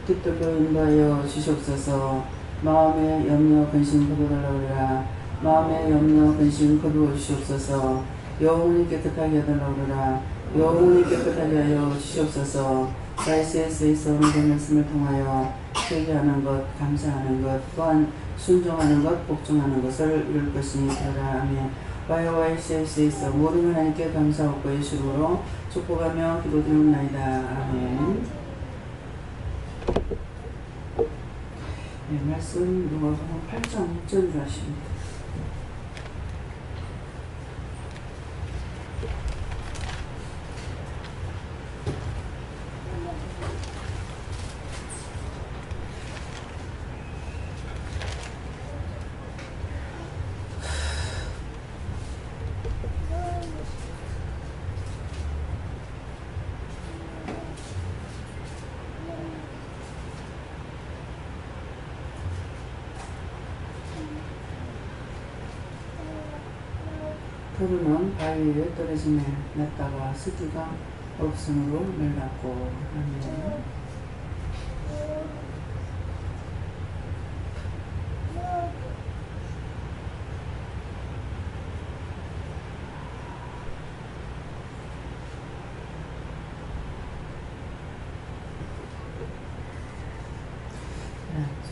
뜻대로 인도하여 주시옵소서. 마음의 염려 근심 거두달라오리라. 마음의 염려 근심 거두어 주시옵소서. 영혼이 깨끗하게 하달라오리라. 영혼이 깨끗하게 하여 주시옵소서. YCS에서 오늘의 말씀을 통하여 회개하는 것, 감사하는 것, 또한 순종하는 것, 복종하는 것을 이룰 것이니 되라. 아멘. YCS에서 모든 하나님께 감사하고 예수로 축복하며 기도드립니다. 아멘. 네, 말씀 누가복음 8장 6절로 하십니다. 도로는 바위 위에 떨어짐에 냈다가 습기가 없으므로 멸랐고. 아멘.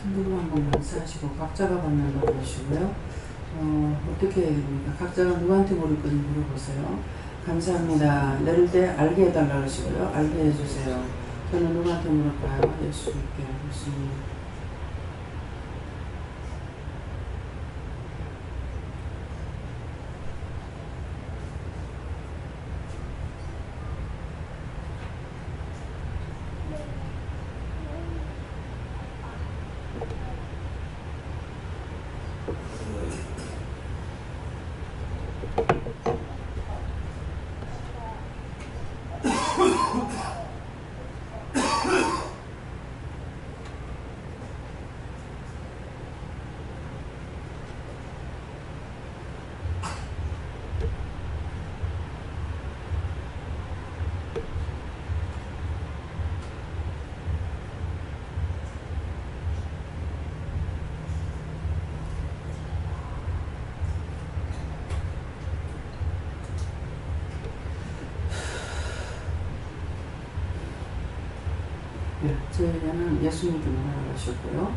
손으로 한번 만사하시고 각자가 받는 거 보시고요. 어떻게 해야 됩니까? 각자가 누구한테 물을 건지 물어보세요. 감사합니다. 내릴 때 알게 해달라고 하시고요. 알게 해주세요. 저는 누구한테 물을까요? 예수님께. 예수님. 저희는 예수님께 말하셨고요.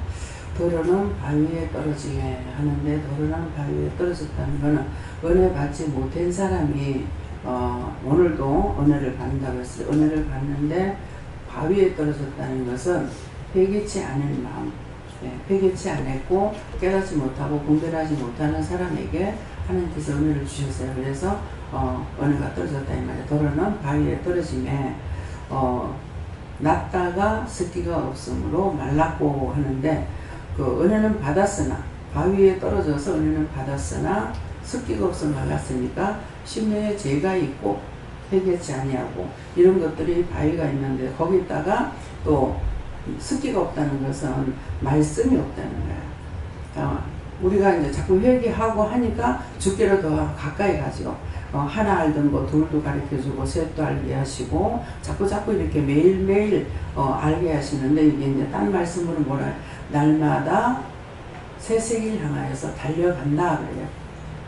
더러는 바위에 떨어지게 하는데, 더러는 바위에 떨어졌다는 것은 은혜 받지 못한 사람이 오늘도 은혜를 받는다고 했어요. 은혜를 받는데 바위에 떨어졌다는 것은 회개치 않은 마음, 회개치 않았고 깨닫지 못하고 분별하지 못하는 사람에게 하나님께서 은혜를 주셨어요. 그래서 은혜가 떨어졌다 이 말이에요. 더러는 바위에 떨어짐에 났다가 습기가 없으므로 말랐고 하는데, 그 은혜는 받았으나, 바위에 떨어져서 은혜는 받았으나 습기가 없어 말랐으니까 심령에 죄가 있고 회개치 아니하고 이런 것들이 바위가 있는데, 거기다가 또 습기가 없다는 것은 말씀이 없다는 거예요. 우리가 이제 자꾸 회개하고 하니까 주께로 더 가까이 가죠. 하나 알던 거 둘도 가르쳐주고 셋도 알게 하시고 자꾸 이렇게 매일매일 알게 하시는데, 이게 이제 딴 말씀으로 뭐라, 날마다 새세기를 향하여서 달려간다 그래요.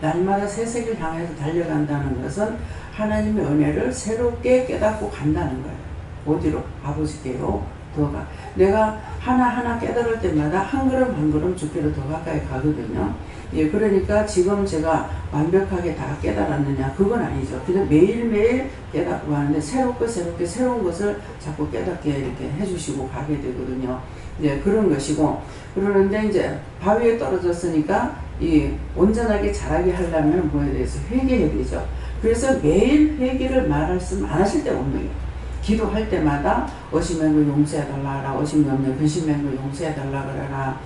날마다 새세기를 향해서 달려간다는 것은 하나님의 은혜를 새롭게 깨닫고 간다는 거예요. 어디로? 아버지께로 더 가. 내가 하나하나 깨달을 때마다 한 걸음 한 걸음 주께로 더 가까이 가거든요. 예, 그러니까 지금 제가 완벽하게 다 깨달았느냐, 그건 아니죠. 그냥 매일매일 깨닫고 가는데 새롭게 새로운 것을 자꾸 깨닫게 이렇게 해주시고 가게 되거든요. 예, 그런 것이고, 그러는데 이제 바위에 떨어졌으니까 이 온전하게 자라게 하려면 뭐에 대해서 회개해야 되죠. 그래서 매일 회개를 말씀 안 하실 때가 없는 거예요. 기도할 때마다 어심한 거 용서해달라, 어심없는 근심한 거 해달라 그래라,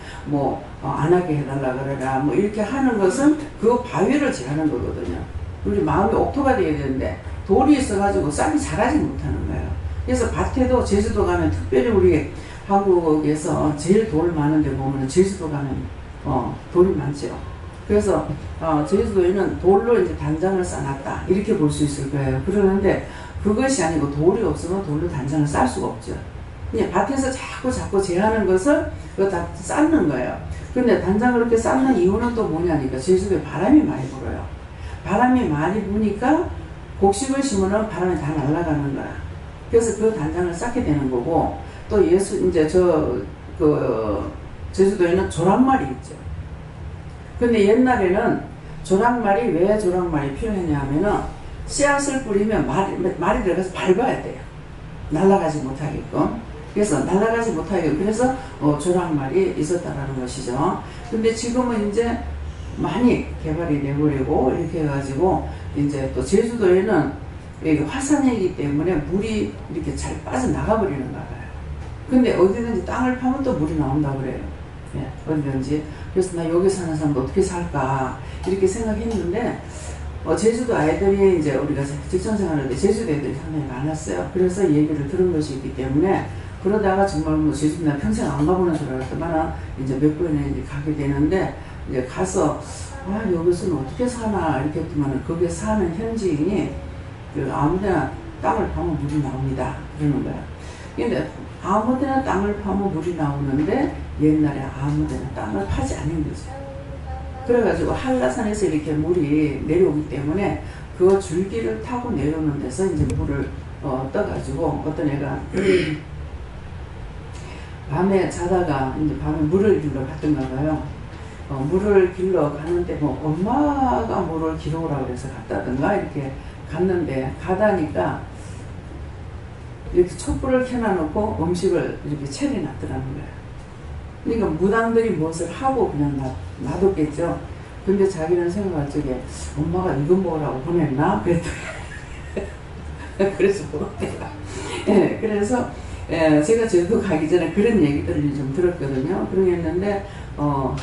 안 하게 해달라 그래라, 이렇게 하는 것은 그 바위를 제하는 거거든요. 우리 마음이 옥토가 돼야 되는데 돌이 있어가지고 싹이 자라지 못하는 거예요. 그래서 밭에도 제주도 가면, 특별히 우리 한국에서 제일 돌 많은 데 보면 제주도 가면 돌이 많죠. 그래서 제주도에는 돌로 이제 단장을 쌓아놨다 이렇게 볼 수 있을 거예요. 그러는데 그것이 아니고 돌이 없으면 돌로 단장을 쌓을 수가 없죠. 이제 밭에서 자꾸 제하는 것을 그거 다 쌓는 거예요. 근데 단장 그렇게 쌓는 이유는 또 뭐냐니까 제주도에 바람이 많이 불어요. 바람이 많이 부니까 곡식을 심으면 바람이 다 날아가는 거야. 그래서 그 단장을 쌓게 되는 거고, 또 이제 제주도에는 조랑말이 있죠. 근데 옛날에는 조랑말이 왜 조랑말이 필요했냐 하면은 씨앗을 뿌리면 말이 들어가서 밟아야 돼요. 날아가지 못하게끔. 그래서 날아가지 못하게끔. 그래서 조랑말이 있었다라는 것이죠. 근데 지금은 이제 많이 개발이 돼버리고 이렇게 해가지고 이제 또 제주도에는 화산이기 때문에 물이 이렇게 잘 빠져나가 버리는가 봐요. 근데 어디든지 땅을 파면 또 물이 나온다 그래요. 예, 어디든지. 그래서 나 여기 사는 사람도 어떻게 살까 이렇게 생각했는데 제주도 아이들이 이제 우리가 직장 생활할 때 제주도 애들이 상당히 많았어요. 그래서 얘기를 들은 것이 있기 때문에 그러다가 정말 뭐 제주도 나 평생 안 가보는 줄 알았더만 이제 몇 번이나 이제 가게 되는데 이제 가서 여기서는 어떻게 사나 이렇게 했더만 거기에 사는 현지인이 아무데나 땅을 파면 물이 나옵니다 그러는 거야. 근데 아무데나 땅을 파면 물이 나오는데 옛날에 아무데나 땅을 파지 않는 거죠. 그래가지고 한라산에서 이렇게 물이 내려오기 때문에 그 줄기를 타고 내려오는 데서 이제 물을 떠가지고 어떤 애가 밤에 자다가 이제 밤에 물을 길러 갔던가 봐요. 물을 길러 가는데 뭐 엄마가 물을 길어 오라고 그래서 갔다든가 이렇게 갔는데 가다니까 이렇게 촛불을 켜놔놓고 음식을 이렇게 차려놨더라는 거예요. 그러니까 무당들이 무엇을 하고 그냥 놔뒀겠죠. 근데 자기는 생각할 적에 엄마가 이거 먹으라고 보냈나? 그랬더니 그래서 먹었대요. 예, 그래서 제가 제주도 가기 전에 그런 얘기들을 좀 들었거든요. 그러겠는데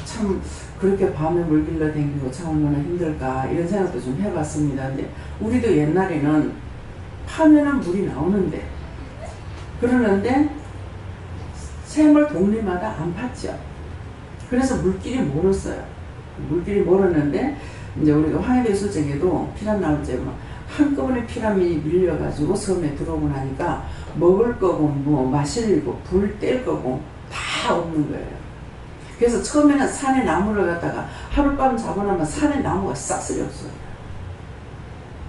참 그렇게 밤에 물 길러 다니고 참 얼마나 힘들까 이런 생각도 좀 해봤습니다. 근데 우리도 옛날에는 파면은 물이 나오는데 그러는데 샘을 동네마다 안 팠죠. 그래서 물길이 멀었어요. 물길이 멀었는데 이제 우리가 황해도 있을 적에도 피란 나올 때 한꺼번에 피라민이 밀려가지고 섬에 들어오고 나니까 먹을 거고 뭐 마실 거, 불 뗄 거고 다 없는 거예요. 그래서 처음에는 산에 나무를 갖다가 하룻밤 자고 나면 산에 나무가 싹쓸이 없어요.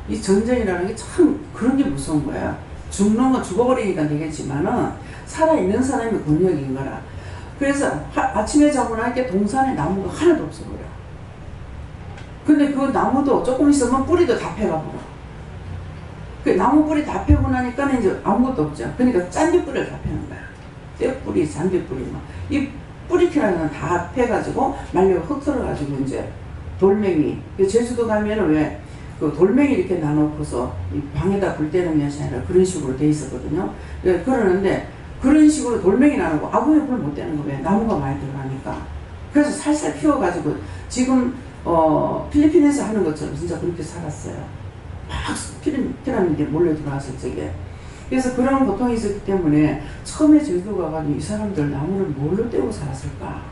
이 전쟁이라는 게 참 그런 게 무서운 거야. 죽는 건 죽어버리니까 되겠지만은 살아있는 사람이 권력인 거라. 그래서 아침에 자고 나니까 동산에 나무가 하나도 없어버려. 근데 그 나무도 조금 있으면 뿌리도 다 패가버려. 그 나무 뿌리 다 패고 나니까 이제 아무것도 없죠. 그러니까 짠디뿌리를 다 패는 거야. 떼뿌리, 잔디뿌리, 이 뿌리키라는 다 패가지고 말려 흩어져가지고 이제 돌멩이. 제주도 가면은 왜 그 돌멩이 이렇게 나눠서 이 방에다 불 때는 것이 아니라 그런 식으로 돼 있었거든요. 그러는데 그런 식으로 돌멩이 나누고 아구에 불 못 떼는 거 왜? 나무가 많이 들어가니까. 그래서 살살 피워가지고 지금 필리핀에서 하는 것처럼 진짜 그렇게 살았어요. 막 피라미드에 몰려 들어왔을 적에. 그래서 그런 고통이 있었기 때문에 처음에 제주도 가가지고 이 사람들 나무를 뭘로 떼고 살았을까?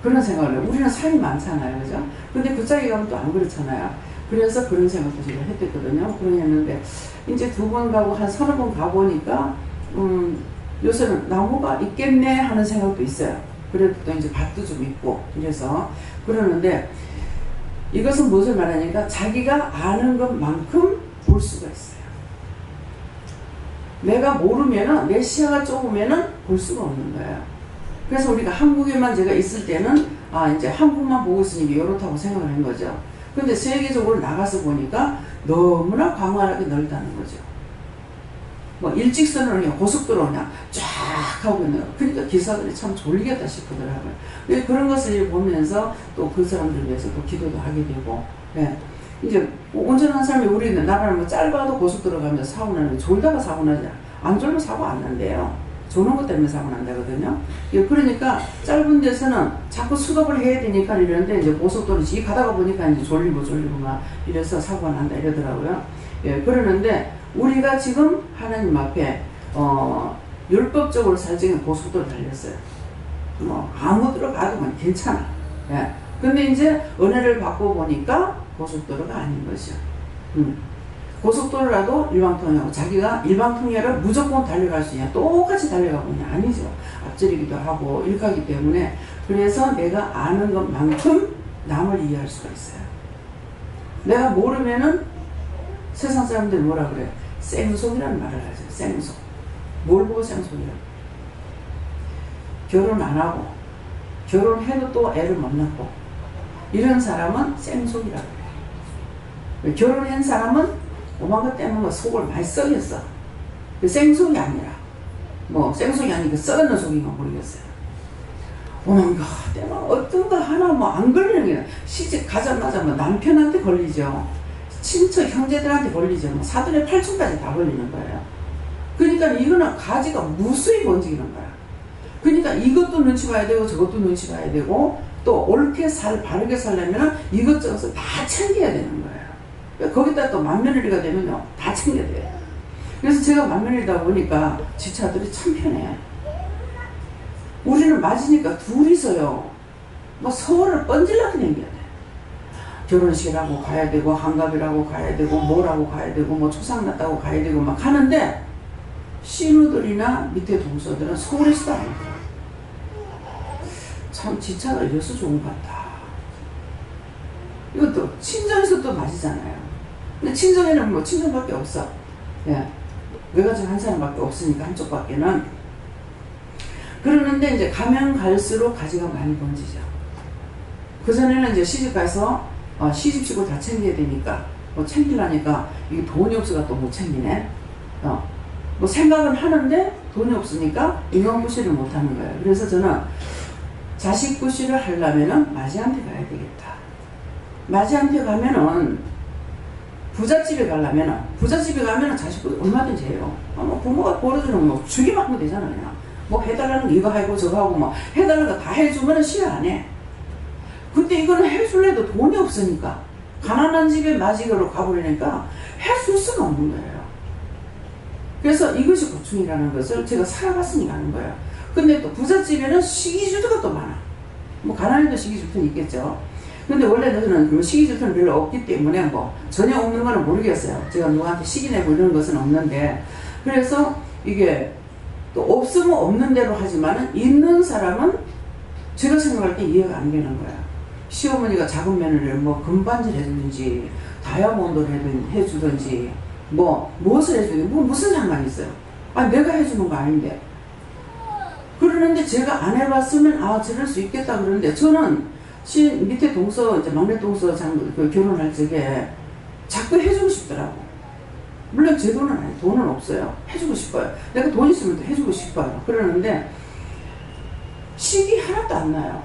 그런 생각을 해요. 우리는 산이 많잖아요. 그죠? 근데 그 짝에 가면 또 안 그렇잖아요. 그래서 그런 생각도 제가 했거든요. 그랬는데 이제 2번 가고 한 3번 가보니까 요새는 나무가 있겠네 하는 생각도 있어요. 그래도 또 이제 밭도 좀 있고 그래서 그러는데 이것은 무엇을 말하니까 자기가 아는 것만큼 볼 수가 있어요. 내가 모르면은 내 시야가 좁으면은 볼 수가 없는 거예요. 그래서 우리가 한국에만 제가 있을 때는 이제 한국만 보고 있으니까 이렇다고 생각을 한 거죠. 근데 세계적으로 나가서 보니까 너무나 광활하게 넓다는 거죠. 뭐 일직선으로 그냥 고속도로 그냥 쫙 하고 있는 거. 그러니까 기사들이 참 졸리겠다 싶더라고요. 그런 것을 보면서 또 그 사람들 위해서 또 기도도 하게 되고, 예. 이제 운전하는 사람이 우리는 나라는 뭐 짧아도 고속도로 가면서 사고 나는데 졸다가 사고 나지 안 졸면 사고 안 난대요. 조는 것 때문에 사고 난다거든요. 그러니까 짧은 데서는 자꾸 수급을 해야 되니까 이러는데 이제 고속도로 지 가다가 보니까 이제 졸리고 막 이래서 사고가 난다 이러더라고요. 예, 그러는데 우리가 지금 하나님 앞에 율법적으로 살적인 고속도로 달렸어요. 뭐 아무 데로 가도 괜찮아. 예. 근데 이제 은혜를 받고 보니까 고속도로가 아닌 거죠. 고속도로라도 일방통행하고 자기가 일방통행을 무조건 달려갈 수 있냐? 똑같이 달려가고 있냐? 아니죠. 앞절이기도 하고 일가기 때문에 그래서 내가 아는 것만큼 남을 이해할 수가 있어요. 내가 모르면은 세상 사람들이 뭐라 그래? 생속이라는 말을 하죠. 생속. 뭘 보고 생속이라고? 결혼 안 하고 결혼해도 또 애를 못 낳고 이런 사람은 생속이라고 그래요. 결혼한 사람은 오만 것 때문에 속을 많이 썩였어. 그 생속이 아니라 뭐 생속이 아니고 썩는 속인가 모르겠어요. 오만 것 때문에 어떤 거 하나 뭐 안 걸리는 게 시집 가자마자 뭐 남편한테 걸리죠. 친척 형제들한테 걸리죠. 뭐 사돈의 팔촌까지 다 걸리는 거예요. 그러니까 이거는 가지가 무수히 번지는 거야. 그러니까 이것도 눈치 봐야 되고 저것도 눈치 봐야 되고 또 옳게 바르게 살려면 이것저것을 다 챙겨야 되는 거예요. 거기다 또 맏며느리가 되면요 다 챙겨야 돼요. 그래서 제가 맏며느리다 보니까 지차들이 참 편해. 우리는 맞으니까 둘이서요 뭐 서울을 뻔질나게 댕겨야 돼. 결혼식이라고 가야 되고 한갑이라고 가야 되고 뭐라고 가야 되고 뭐 초상 났다고 가야 되고 막 하는데 신우들이나 밑에 동서들은 서울에서도 안 돼. 참 지차가 이래서 좋은 것 같다. 이것도 친정에서 또 맞이잖아요. 근데 친정에는 뭐 친정밖에 없어. 예. 외가족 한 사람밖에 없으니까 한쪽밖에는. 그러는데 이제 가면 갈수록 가지가 많이 번지죠. 그전에는 이제 시집가서 시집치고 다 챙겨야 되니까 뭐 챙기려니까 이게 돈이 없어가 또 못 챙기네. 뭐 생각은 하는데 돈이 없으니까 인원부시를 못 하는 거예요. 그래서 저는 자식부시를 하려면은 마지한테 가야 되겠다. 마지한테 가면은 부잣집에 가면은 자식부시 얼마든지 해요. 뭐 부모가 벌어주는 뭐 주기만 하면 되잖아요. 뭐 해달라는 거 이거 하고 저거 하고 뭐 해달라는 거 다 해주면은 싫어 안 해. 근데 이거는 해줄래도 돈이 없으니까 가난한 집에 마지가로 가버리니까 해줄 수가 없는 거예요. 그래서 이것이 고충이라는 것을 제가 살아봤으니까 하는 거예요. 근데 또 부잣집에는 시기줄터가 또 많아. 뭐 가난해도 시기줄터는 있겠죠. 근데 원래 저는 시기줄터는 별로 없기 때문에 뭐 전혀 없는 거는 모르겠어요. 제가 누구한테 시기 내고 이런 것은 없는데 그래서 이게 또 없으면 없는 대로 하지만은 있는 사람은 제가 생각할 때 이해가 안 되는 거야. 시어머니가 작은 며느리를 뭐 금반지를 해주든지 다이아몬드를 해주든지 뭐 무엇을 해주든지 뭐 무슨 상관이 있어요. 아 내가 해주는 거 아닌데. 그러는데 제가 안 해봤으면 아 저럴 수 있겠다 그러는데 저는 밑에 동서 이제 막내 동서 결혼할 적에 자꾸 해주고 싶더라고. 물론 제 돈은 아니에요. 돈은 없어요. 해주고 싶어요. 내가 돈 있으면 또 해주고 싶어요. 그러는데 식이 하나도 안 나요.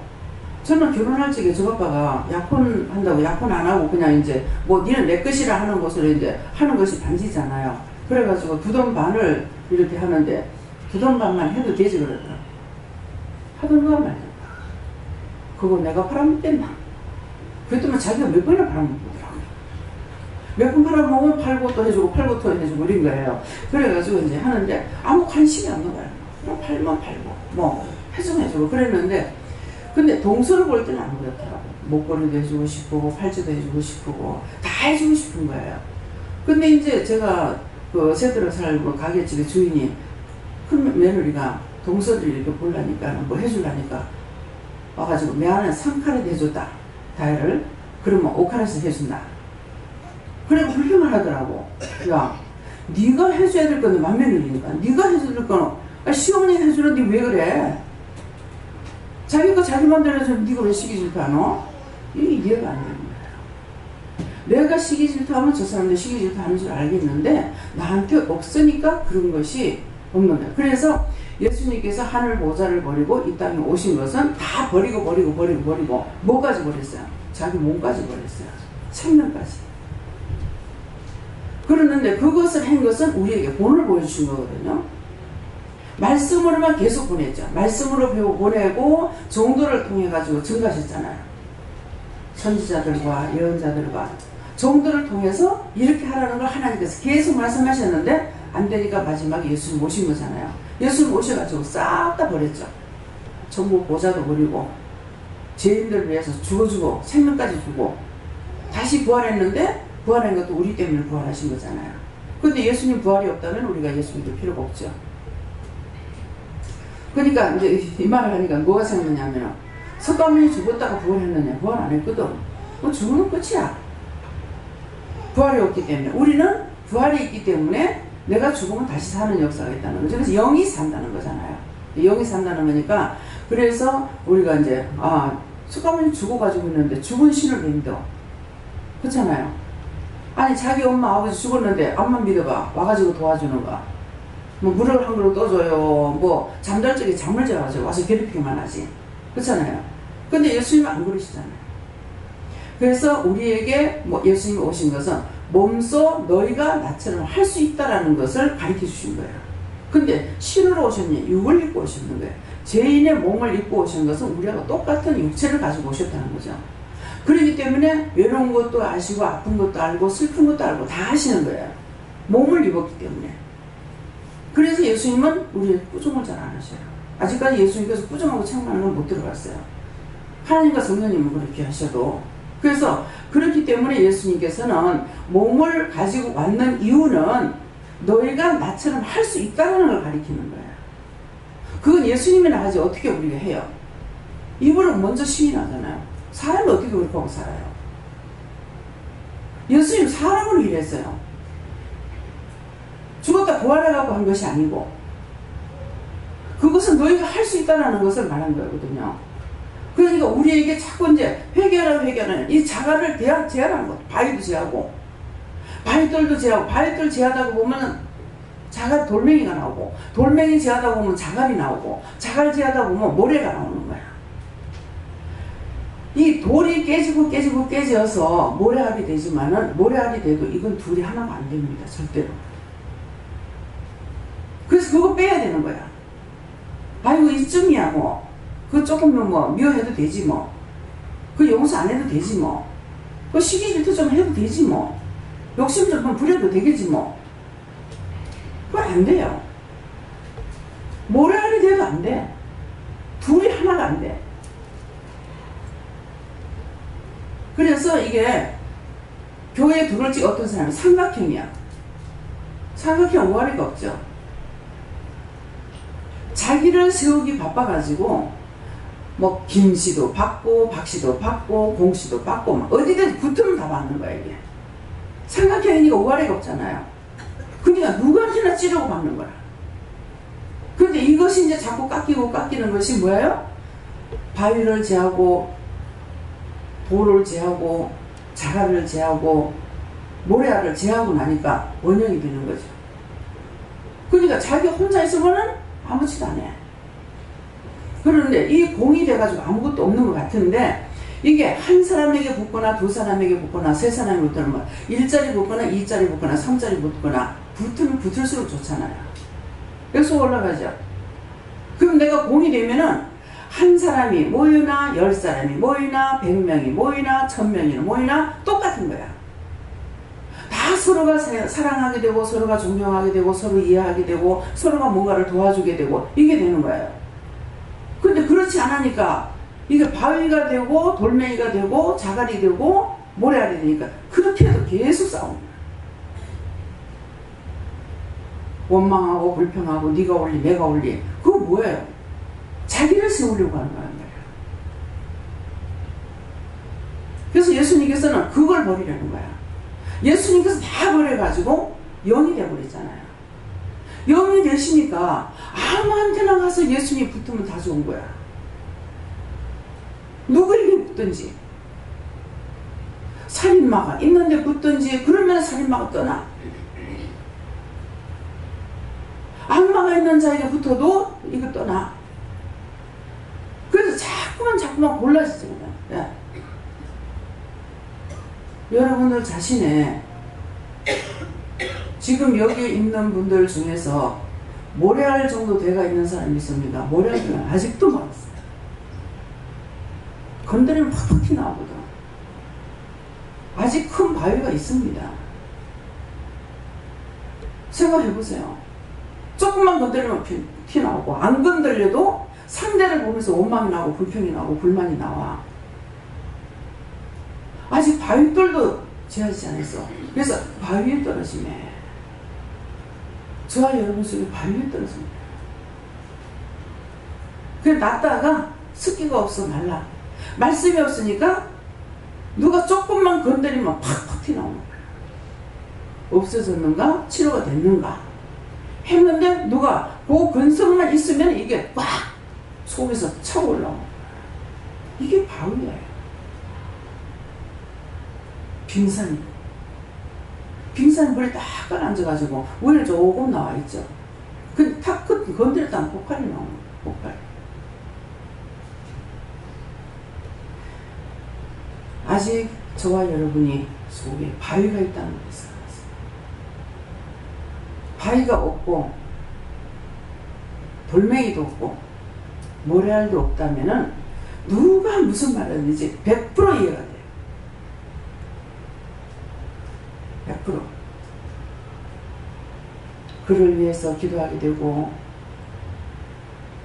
저는 결혼할 적에 저 아빠가 약혼 한다고 약혼 안 하고 그냥 이제 뭐 니는 내 것이라 하는 것을 이제 하는 것이 반지잖아요. 그래가지고 두 돈 반을 이렇게 하는데 두 돈 반만 해도 되지 그러더라고. 하던가 말던가. 그거 내가 팔아먹겠나? 그랬더니 자기가 몇 번이나 팔아먹더라고. 몇 번 팔아먹으면 팔고 또 해주고 팔고 또 해주고 이런 거예요. 그래가지고 이제 하는데 아무 관심이 없는 거예요. 그냥 팔면 팔고 뭐 해주면 해주고 그랬는데 근데 동서를 볼 때는 안 그렇더라고. 목걸이도 해주고 싶고 팔찌도 해주고 싶고 다 해주고 싶은 거예요. 근데 이제 제가 그 새들어 살고 가게집의 주인이 큰 며느리가 동서를 이렇게 보려니까 뭐 해주려니까 와가지고 매안에 3카레 해줬다. 다이를 그러면 5카레씩 해준다. 그래 불평을 하더라고. 야 네가 해줘야 될 건데 맏며느리니까 네가 해줘야 될 거는 시어머니 해주는데 왜 그래? 자기가 자기 맘대로 해주는데 네가 왜 시기 질투하노? 이게 이해가 안 되는 거예요. 내가 시기 질투하면 저 사람들 시기 질투하는 줄 알겠는데 나한테 없으니까 그런 것이 없는 거예요. 그래서 예수님께서 하늘 보좌를 버리고 이 땅에 오신 것은 다 버리고 뭐까지 버렸어요? 자기 몸까지 버렸어요. 생명까지. 그러는데 그것을 한 것은 우리에게 본을 보여주신 거거든요. 말씀으로만 계속 보냈죠. 말씀으로 보내고 종도를 통해 가지고 증가하셨잖아요. 선지자들과 예언자들과 종도를 통해서 이렇게 하라는 걸 하나님께서 계속 말씀하셨는데 안 되니까 마지막에 예수님 오신 거잖아요. 예수님 오셔가지고 싹 다 버렸죠. 전부 보좌도 버리고 죄인들을 위해서 죽어주고 생명까지 주고 다시 부활했는데 부활한 것도 우리 때문에 부활하신 거잖아요. 근데 예수님 부활이 없다면 우리가 예수 믿을 필요가 없죠. 그러니까 이제 이 말을 하니까 뭐가 생각나냐면 석가모니 죽었다가 부활했느냐? 부활 안 했거든. 뭐 죽으면 끝이야. 부활이 없기 때문에. 우리는 부활이 있기 때문에 내가 죽으면 다시 사는 역사가 있다는 거죠. 그래서 영이 산다는 거잖아요. 영이 산다는 거니까 그래서 우리가 이제 석가모니 죽어가지고 있는데 죽은 신을 왜 믿어? 그렇잖아요. 아니 자기 엄마 아버지 죽었는데 암만 믿어봐. 와가지고 도와주는가. 뭐 물을 한 그릇 떠줘요. 뭐 잠잘 적에 잠을 자가지고 와서 괴롭히기만 하지. 그렇잖아요. 근데 예수님은 안 그러시잖아요. 그래서 우리에게 뭐 예수님이 오신 것은 몸소 너희가 나처럼 할 수 있다라는 것을 가르쳐 주신 거예요. 근데 신으로 오셨냐? 육을 입고 오셨는 거예요. 죄인의 몸을 입고 오신 것은 우리하고 똑같은 육체를 가지고 오셨다는 거죠. 그렇기 때문에 외로운 것도 아시고 아픈 것도 알고 슬픈 것도 알고 다 하시는 거예요. 몸을 입었기 때문에. 그래서 예수님은 우리의 꾸중을 잘 안 하셔요. 아직까지 예수님께서 꾸중하고 책망을 못 들어갔어요. 하나님과 성령님은 그렇게 하셔도. 그래서 그렇기 때문에 예수님께서는 몸을 가지고 왔는 이유는 너희가 나처럼 할 수 있다는 걸 가리키는 거예요. 그건 예수님이나 하지 어떻게 우리가 해요? 입으로 먼저 시인하잖아요. 사람이 어떻게 그렇게 하고 살아요? 예수님 사람으로 일했어요. 죽었다 부활해갖고 한 것이 아니고 그것은 너희가 할 수 있다는 것을 말한 거거든요. 그러니까 우리에게 자꾸 이제 회개하는 이 자가를 제하는 것. 바위도 제하고 바위돌도 제하고 바위돌 제하다가 보면 자갈 돌멩이가 나오고 돌멩이 제하다 보면 자갈이 나오고 자갈 제하다 보면 모래가 나오는 거야. 이 돌이 깨져서 모래알이 되지만은 모래알이 돼도 이건 둘이 하나가 안 됩니다. 절대로. 그래서 그거 빼야 되는 거야. 아이고 이쯤이야 뭐. 그거 조금은 뭐 미워해도 되지 뭐. 그 용서 안 해도 되지 뭐. 그 시기 질투 좀 해도 되지 뭐. 욕심 좀 부려도 되겠지 뭐. 그거 안 돼요. 모래알이 돼도 안 돼. 둘이 하나가 안 돼. 그래서 이게 교회에 들어올 지 어떤 사람이 삼각형이야. 삼각형 오아리가 없죠. 자기를 세우기 바빠가지고 뭐 김씨도 받고 박씨도 받고 공씨도 받고 막 어디든 붙으면 다 받는 거야 이게. 삼각형이니까 오아리가 없잖아요. 그러니까 누구한테나 찌르고 받는 거야. 그런데 이것이 이제 자꾸 깎이는 것이 뭐예요? 바위를 제하고 돌을 제하고 자갈을 제하고 모래알을 제하고 나니까 원형이 되는 거죠. 그러니까 자기 혼자 있으면은 아무것도 안 해. 그런데 이 공이 돼가지고 아무것도 없는 것 같은데 이게 한 사람에게 붙거나 두 사람에게 붙거나 세 사람에게 붙거나 뭐 1짜리 붙거나 2짜리 붙거나 3짜리 붙거나 붙으면 붙을수록 좋잖아요. 여기서 올라가죠. 그럼 내가 공이 되면은 한 사람이 모이나 10사람이 모이나 100명이 모이나 1000명이 모이나 똑같은 거야. 다 서로가 사랑하게 되고 서로가 존경하게 되고 서로 이해하게 되고 서로가 뭔가를 도와주게 되고 이게 되는 거예요. 근데 그렇지 않으니까 이게 바위가 되고 돌멩이가 되고 자갈이 되고 모래알이 되니까 그렇게 해도 계속 싸우는 거야. 원망하고 불평하고 네가 올리 내가 올리 그거 뭐예요? 자기를 세우려고 하는 거예요. 그래서 예수님께서는 그걸 버리려는 거야. 예수님께서 다 버려가지고 영이 되어버렸잖아요. 영이 되시니까 아무한테나 가서 예수님 붙으면 다 좋은 거야. 누구에게 붙든지 살인마가 있는데 붙든지 그러면 살인마가 떠나. 악마가 있는 자에게 붙어도 이거 떠나. 그래서 자꾸만 골라지잖아요. 예. 여러분들 자신의 지금 여기 있는 분들 중에서 모래알 정도 돼가 있는 사람이 있습니다. 모래알은 아직도 멀었어요. 건드리면 팍팍 튀나오거든. 아직 큰 바위가 있습니다. 생각해보세요. 조금만 건드리면 튀나오고 안 건드려도 상대를 보면서 원망이 나고 불평이 나고 불만이 나와. 아직 바위돌도 제하지 않았어. 그래서 바위에 떨어지네. 저와 여러분 속에 바위에 떨어집니다. 그래 놨다가 습기가 없어 말라. 말씀이 없으니까 누가 조금만 건드리면 팍팍 튀나오는 거야. 없어졌는가? 치료가 됐는가? 했는데 누가 그 근성만 있으면 이게 꽉 속에서 차고 올라오는 거야. 이게 바위예요. 빙산이. 빙산 물에 딱 가라앉아가지고 물 조금 나와있죠. 근데 탁 건드렸다면 폭발이 나오는 거야. 폭발. 아직 저와 여러분이 속에 바위가 있다는 것을 알았어요. 바위가 없고 돌멩이도 없고 모래알도 없다면은 누가 무슨 말을 하는지 100% 이해가 돼요. 100%. 그를 위해서 기도하게 되고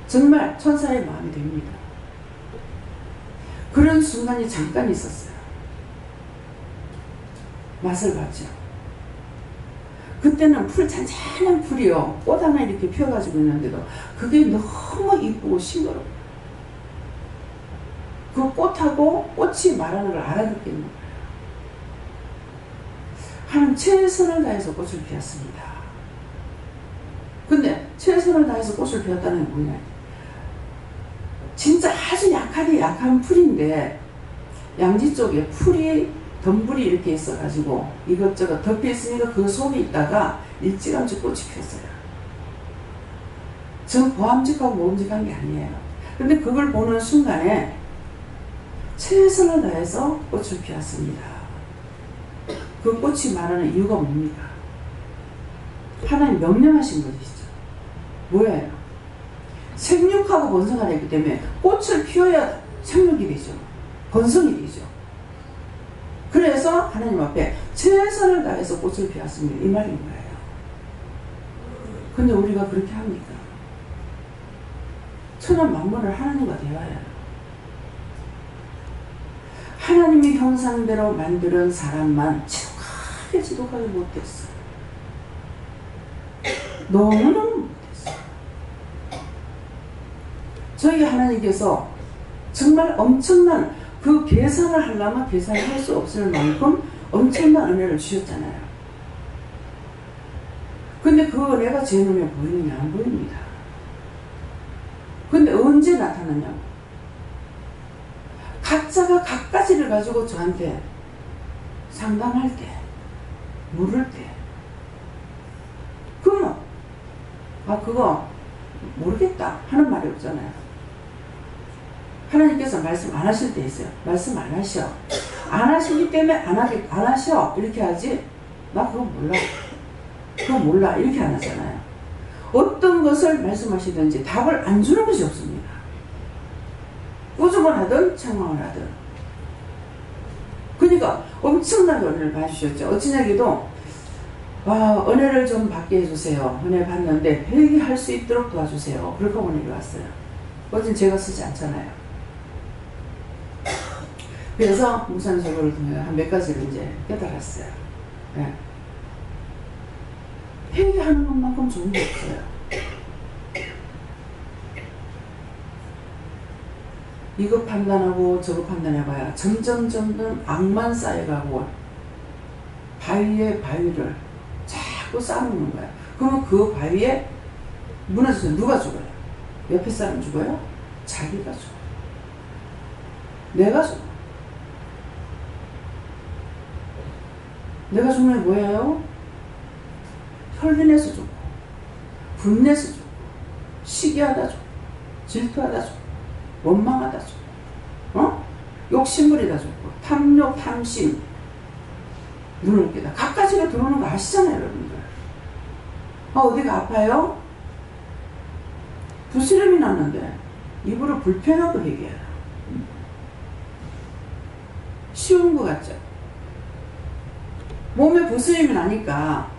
정말 천사의 마음이 됩니다. 그런 순간이 잠깐 있었어요. 맛을 봤죠. 그때는 잔잔한 풀이요. 꽃 하나 이렇게 피어가지고 있는데도 그게 너무 이쁘고 싱그러워요. 그 꽃하고 꽃이 말하는 걸 알아듣겠는 거예요. 하나님 최선을 다해서 꽃을 피웠습니다. 근데 최선을 다해서 꽃을 피웠다는 게 뭐냐? 진짜 아주 약한 풀인데 양지 쪽에 풀이 덤불이 이렇게 있어가지고 이것저것 덮여 있으니까 그 속에 있다가 일찌감치 꽃이 피었어요. 전 보암직하고 모음직한 게 아니에요. 근데 그걸 보는 순간에 최선을 다해서 꽃을 피웠습니다. 그 꽃이 말하는 이유가 뭡니까? 하나님 명령하신 것이죠. 뭐예요? 생육하고 번성하려 했기 때문에 꽃을 피워야 생육이 되죠. 번성이 되죠. 그래서 하나님 앞에 최선을 다해서 꽃을 피웠습니다. 이 말인 거예요. 근데 우리가 그렇게 합니까? 천한 만물을 하나님과 대화해요. 하나님의 형상대로 만드는 사람만 지독하게 못됐어. 너무너무 못됐어. 저희 하나님께서 정말 엄청난 그 계산을 하려면 계산을 할 수 없을 만큼 엄청난 은혜를 주셨잖아요. 근데 그 은혜가 제 눈에 보이느냐? 안 보입니다. 근데 언제 나타나냐고. 각자가 각가지를 가지고 저한테 상담할 때, 물을 때, 그러면 그거 모르겠다 하는 말이 없잖아요. 하나님께서 말씀 안 하실 때 있어요. 말씀 안 하셔. 안 하시기 때문에 안 하셔. 이렇게 하지. 나 그거 몰라. 그거 몰라. 이렇게 안 하잖아요. 어떤 것을 말씀하시든지 답을 안 주는 것이 없습니다. 꾸중을 하든 책망을 하든. 그러니까 엄청나게 은혜를 봐주셨죠. 어찌냐기도 은혜를 좀 받게 해주세요. 은혜 받는데 회개할 수 있도록 도와주세요. 그렇게 은혜가 왔어요. 어진 제가 쓰지 않잖아요. 그래서 무산 설교를 통해 한 몇 가지를 이제 깨달았어요. 네. 회개하는 것만큼 좋은 게 없어요. 이거 판단하고 저거 판단해봐야 점점 악만 쌓여가고 바위에 바위를 자꾸 쌓아놓는 거야. 그러면 그 바위에 무너져서 누가 죽어요? 옆에 사람 죽어요? 자기가 죽어요. 내가 죽어요. 내가 죽으면 뭐예요? 혈린해서 죽고 분내서 죽고 시기하다 죽고 질투하다 죽고 원망하다 죽고 욕심부리다 죽고 탐욕 탐심 눈을 깨다 각가지가 들어오는 거 아시잖아요 여러분들. 어디가 아파요? 부스럼이 났는데 입으로 불편하고 얘기해라. 쉬운 거 같죠? 몸에 부스럼이 나니까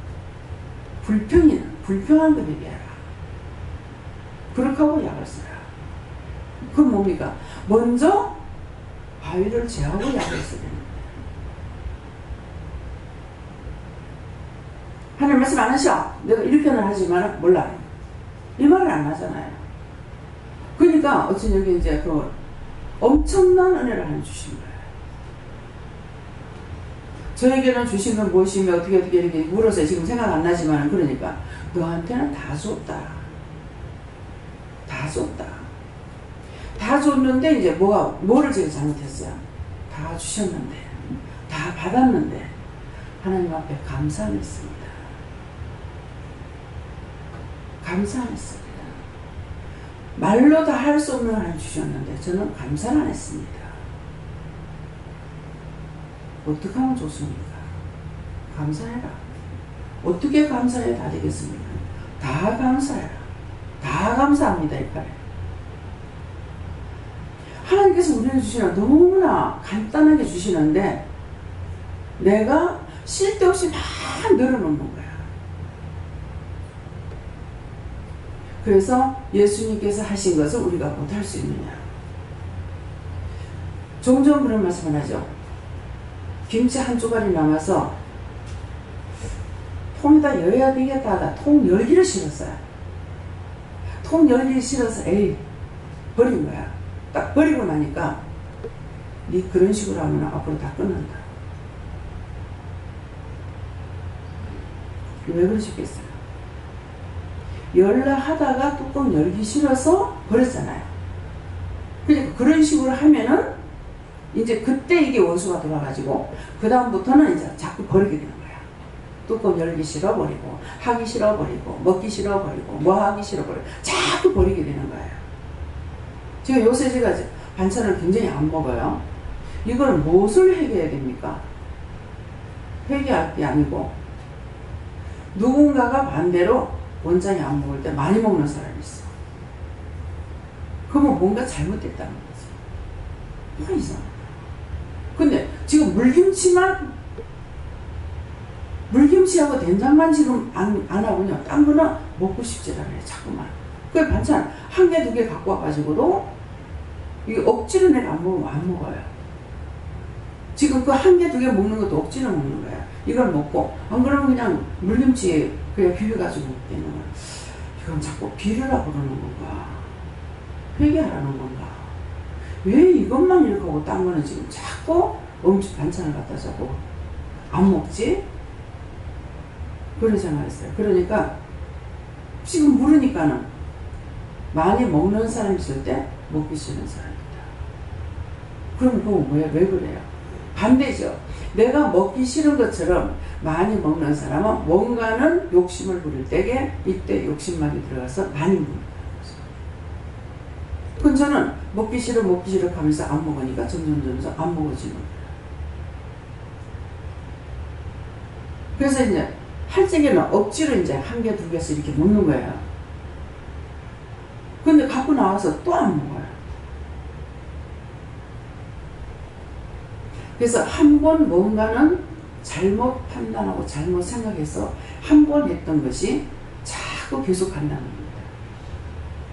불편한 거 얘기해라. 그렇게 하고 약을 써라. 그건 뭡니까? 먼저 바위를 제하고 약을 써야 되는 거예요. 하나님 말씀 안 하셔. 내가 이렇게는 하지만 몰라요. 이 말을 안 하잖아요. 그러니까 어찌 여기 이제 그 엄청난 은혜를 하나님 주신 거예요. 저에게는 주신 건 무엇이며 어떻게 이렇게 물어서 지금 생각 안 나지만, 그러니까 너한테는 다 줬다. 다 줬다. 다 줬는데 이제 뭐를 제가 잘못했어요? 다 주셨는데, 다 받았는데 하나님 앞에 감사 안 했습니다. 감사 안 했습니다. 말로 다 할 수 없는 하나님 주셨는데 저는 감사를 안 했습니다. 어떻게 하면 좋습니까? 감사해라. 어떻게 감사해 다 되겠습니까? 다 감사해라. 다 감사합니다. 이 말에 하나님께서 우리를 주시는 너무나 간단하게 주시는데 내가 쓸데없이 막 늘어놓는 거야. 그래서 예수님께서 하신 것을 우리가 못할 수 있느냐. 종종 그런 말씀을 하죠. 김치 한 조각이 남아서 통에다 여야 되겠다 하다 통 열기를 실었어요. 통 열기를 실어서 에이 버린 거야. 딱 버리고 나니까 니 그런 식으로 하면 앞으로 다 끝난다. 왜 그러셨겠어요? 열라 하다가 뚜껑 열기 싫어서 버렸잖아요. 그러니까 그런 식으로 하면은 이제 그때 이게 원수가 돌아가지고 그 다음부터는 이제 자꾸 버리게 되는 거야. 뚜껑 열기 싫어 버리고, 하기 싫어 버리고, 먹기 싫어 버리고, 뭐 하기 싫어 버리고, 자꾸 버리게 되는 거예요. 제가 요새 반찬을 굉장히 안 먹어요. 이걸 무엇을 회개해야 됩니까? 회개할 게 아니고 누군가가 반대로 원장이 안 먹을 때 많이 먹는 사람이 있어. 그러면 뭔가 잘못됐다는 거지. 뭐가 이상하다. 근데 지금 물김치하고 된장만 지금 안 하고요. 딴 거는 먹고 싶지 않아요. 자꾸만. 그 반찬 한 개, 두 개 갖고 와가지고도 이게 억지로 내가 안 먹으면 안 먹어요. 지금 그 한 개, 두 개 먹는 것도 억지로 먹는 거야. 이걸 먹고, 안 그러면 그냥 물김치 그냥 비벼가지고 먹겠는 거야. 이건 자꾸 비르라 그러는 건가? 회개하라는 건가? 왜 이것만 이렇게 하고 딴 거는 지금 자꾸 음식 반찬을 갖다 자고 안 먹지? 그런 생각했어요. 그러니까 지금 물으니까는 많이 먹는 사람이 있을 때 먹기 싫은 사람이다. 그럼 그거 왜 그래요? 반대죠. 내가 먹기 싫은 것처럼 많이 먹는 사람은 뭔가는 욕심을 부릴 때에 이때 욕심만이 들어가서 많이 먹는다는 거죠. 그건 저는 먹기 싫어 하면서 안 먹으니까 점점 안 먹어지는 거예요. 그래서 이제 할 적에는 억지로 이제 한 개, 두 개씩 이렇게 먹는 거예요. 근데 갖고 나와서 또 안 먹어요. 그래서 한 번 뭔가는 잘못 판단하고 잘못 생각해서 한 번 했던 것이 자꾸 계속 간다는 겁니다.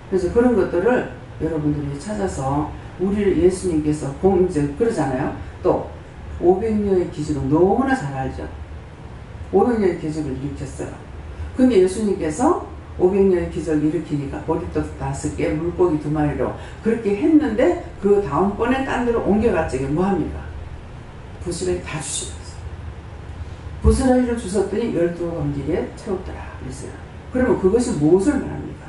그래서 그런 것들을 여러분들이 찾아서 우리를 예수님께서 이제 그러잖아요. 또 500년의 기적은 너무나 잘 알죠. 500년의 기적을 일으켰어요. 근데 예수님께서 500년의 기적을 일으키니까 보리떡 5개, 물고기 2마리로 그렇게 했는데 그 다음번에 딴 데로 옮겨갔더니 뭐합니까? 부스러기 다 주시면서 부스러기를 주셨더니 12광지리에 채웠더라 그랬어요. 그러면 그것이 무엇을 말합니까?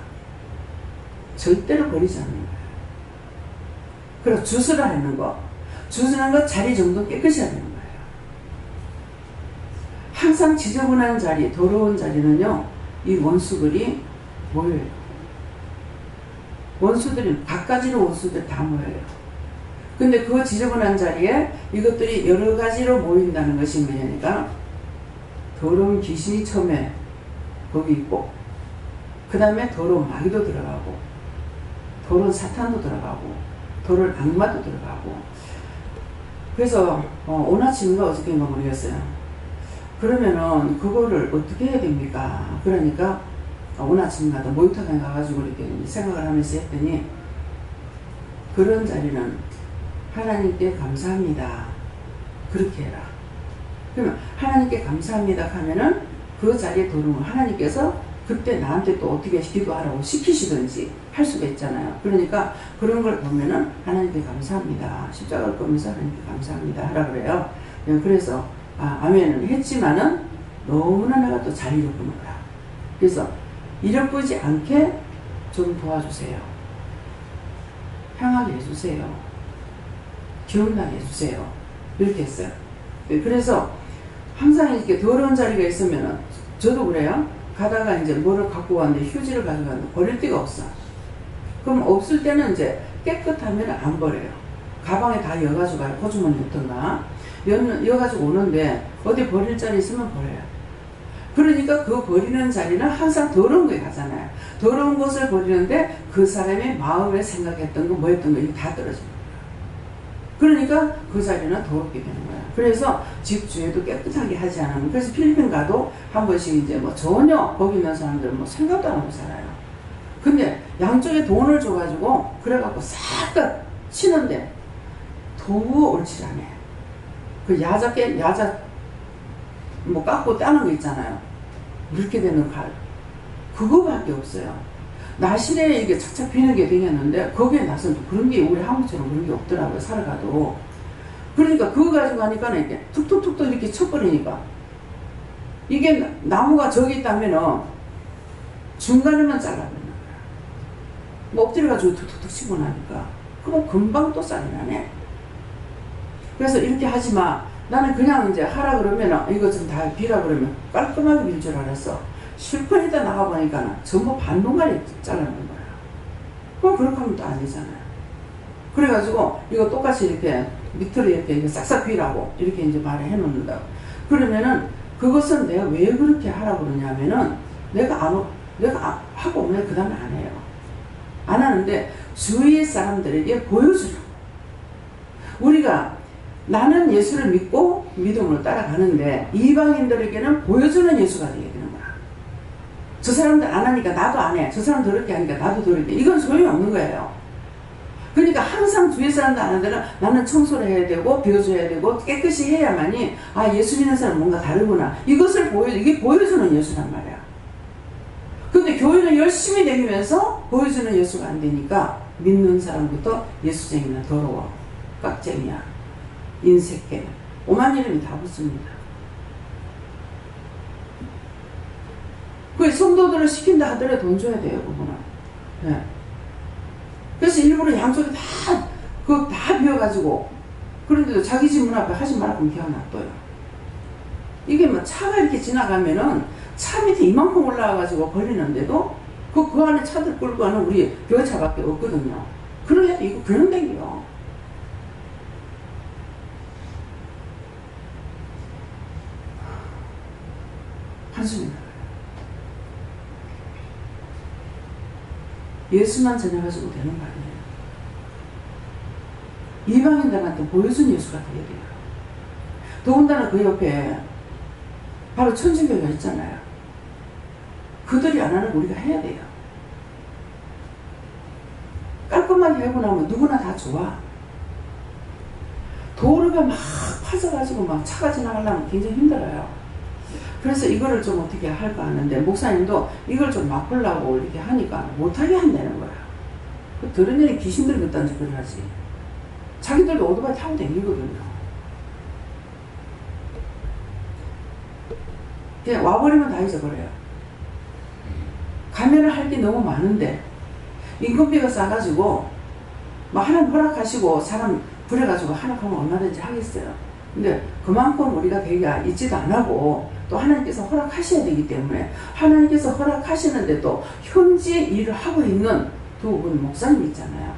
절대로 버리지 않는 거예요. 그리고 주스라 하는 거, 주스라는 거 자리 정도 깨끗이 하는 거예요. 항상 지저분한 자리, 더러운 자리는요, 이 원수들이 모여요. 원수들이 갖가지로 원수들 다 모여요. 근데 그 지저분한 자리에 이것들이 여러 가지로 모인다는 것이 뭐냐니까 더러운 귀신이 처음에 거기 있고 그 다음에 더러운 마귀도 들어가고 더러운 사탄도 들어가고 더러운 악마도 들어가고 그래서 오늘 아침인가 어저께인가 모르겠어요. 그러면은 그거를 어떻게 해야 됩니까? 그러니까 오늘 아침마다 모욕탕에 가가지고 이렇게 생각을 하면서 했더니 그런 자리는 하나님께 감사합니다. 그렇게 해라. 그러면 하나님께 감사합니다 하면은 그 자리에 들어오면 하나님께서 그때 나한테 또 어떻게 기도하라고 시키시든지 할 수가 있잖아요. 그러니까 그런 걸 보면은 하나님께 감사합니다. 십자가를 보면서 하나님께 감사합니다 하라 그래요. 그래서 아멘은 했지만은 너무나 내가 또 잘 이루구나. 그래서 이루지 않게 좀 도와주세요. 향하게 해주세요. 기억나게 해주세요. 이렇게 했어요. 그래서 항상 이렇게 더러운 자리가 있으면은 저도 그래요. 가다가 이제 뭐를 갖고 왔는데 휴지를 가져갔는데 버릴 데가 없어. 그럼 없을 때는 이제 깨끗하면 안 버려요. 가방에 다 여가지고 가요. 호주머니 있던가 여가지고 오는데 어디 버릴 자리 있으면 버려요. 그러니까 그 버리는 자리는 항상 더러운 거에 가잖아요. 더러운 것을 버리는데 그 사람의 마음에 생각했던 거 뭐 했던 거 이게 다 떨어집니다. 그러니까 그 자리는 더럽게 되는 거야. 그래서 집 주위도 깨끗하게 하지 않으면, 그래서 필리핀 가도 한 번씩 이제 뭐 전혀 거기 있는 사람들은 뭐 생각도 안 하고 살아요. 근데 양쪽에 돈을 줘가지고 그래갖고 싹 다 치는데 도무 옳지 않아. 그 야자 뭐 깎고 따는 거 있잖아요. 이렇게 되는 칼. 그거밖에 없어요. 나실에 이게 착착 비는 게 되겠는데 거기에 나서는 그런 게 우리 한국처럼 그런 게 없더라고요. 살아가도. 그러니까 그거 가지고 가니까 이렇게 툭툭툭툭 이렇게 쳐버리니까 이게 나무가 저기 있다면은 중간에만 잘라버리는 거야. 뭐 엎드려가지고 툭툭툭 치고 나니까 그럼 금방 또 쌀이 나네. 그래서 이렇게 하지 마. 나는 그냥 이제 하라 그러면 이거 좀 다 비라 그러면 깔끔하게 빌 줄 알았어. 실컷 이따 나가보니까 전부 반동가리 자르는 거야. 그럼 그렇게 하면 또 안 되잖아요. 그래가지고 이거 똑같이 이렇게 밑으로 이렇게 싹싹 비라고 이렇게 이제 말을 해 놓는다고. 그러면은 그것은 내가 왜 그렇게 하라고 그러냐면은 내가 하고 오면 그 다음에 안 해요. 안 하는데 주위의 사람들에게 보여주라고. 우리가 나는 예수를 믿고 믿음으로 따라가는데 이방인들에게는 보여주는 예수가 되게 되는 거야. 저 사람들 안 하니까 나도 안 해. 저 사람 더럽게 하니까 나도 더럽게 해. 이건 소용이 없는 거예요. 그러니까 항상 주위 사람들 안 하는 데는 나는 청소를 해야 되고 비워줘야 되고 깨끗이 해야만이 예수 믿는 사람은 뭔가 다르구나. 이것을 이게 보여주는 예수란 말이야. 근데 교회는 열심히 다니면서 보여주는 예수가 안 되니까 믿는 사람부터 예수쟁이나 더러워. 깍쟁이야. 인색해. 오만 이름이 다 붙습니다. 그 성도들을 시킨다 하더라도 돈 줘야 돼요, 그거는. 네. 그래서 일부러 양쪽에 다 비워가지고, 그런데도 자기 집 문 앞에 하지 말라고 기가 놔둬요. 이게 뭐 차가 이렇게 지나가면은 차 밑에 이만큼 올라와가지고 버리는데도 그 안에 차들 끌고 가는 우리 교회차밖에 없거든요. 그러려도 이거 그런 댕기요. 한숨이 나요. 예수만 전해가지고 되는 거 아니에요. 이방인들한테 보여준 예수가 되어야 돼요. 더군다나 그 옆에 바로 천주교가 있잖아요. 그들이 안 하는 거 우리가 해야 돼요. 깔끔하게 하고 나면 누구나 다 좋아. 도로가 막 파져가지고 막 차가 지나가려면 굉장히 힘들어요. 그래서 이거를 좀 어떻게 할까 하는데 목사님도 이걸 좀 맛보려고 이렇게 하니까 못하게 한다는 거야. 그 들은 일이 귀신들 같다는 소리를 하지. 자기들도 오토바이 타고 다니거든요. 그냥 와버리면 다 잊어버려요. 가면을 할 게 너무 많은데 인건비가 싸가지고 뭐 하나님 허락하시고 사람 부려가지고 하락하면 얼마든지 하겠어요. 근데 그만큼 우리가 되기가 있지도 안 하고 또 하나님께서 허락하셔야 되기 때문에 하나님께서 허락하시는데 또 현지에 일을 하고 있는 두 분 목사님 있잖아요.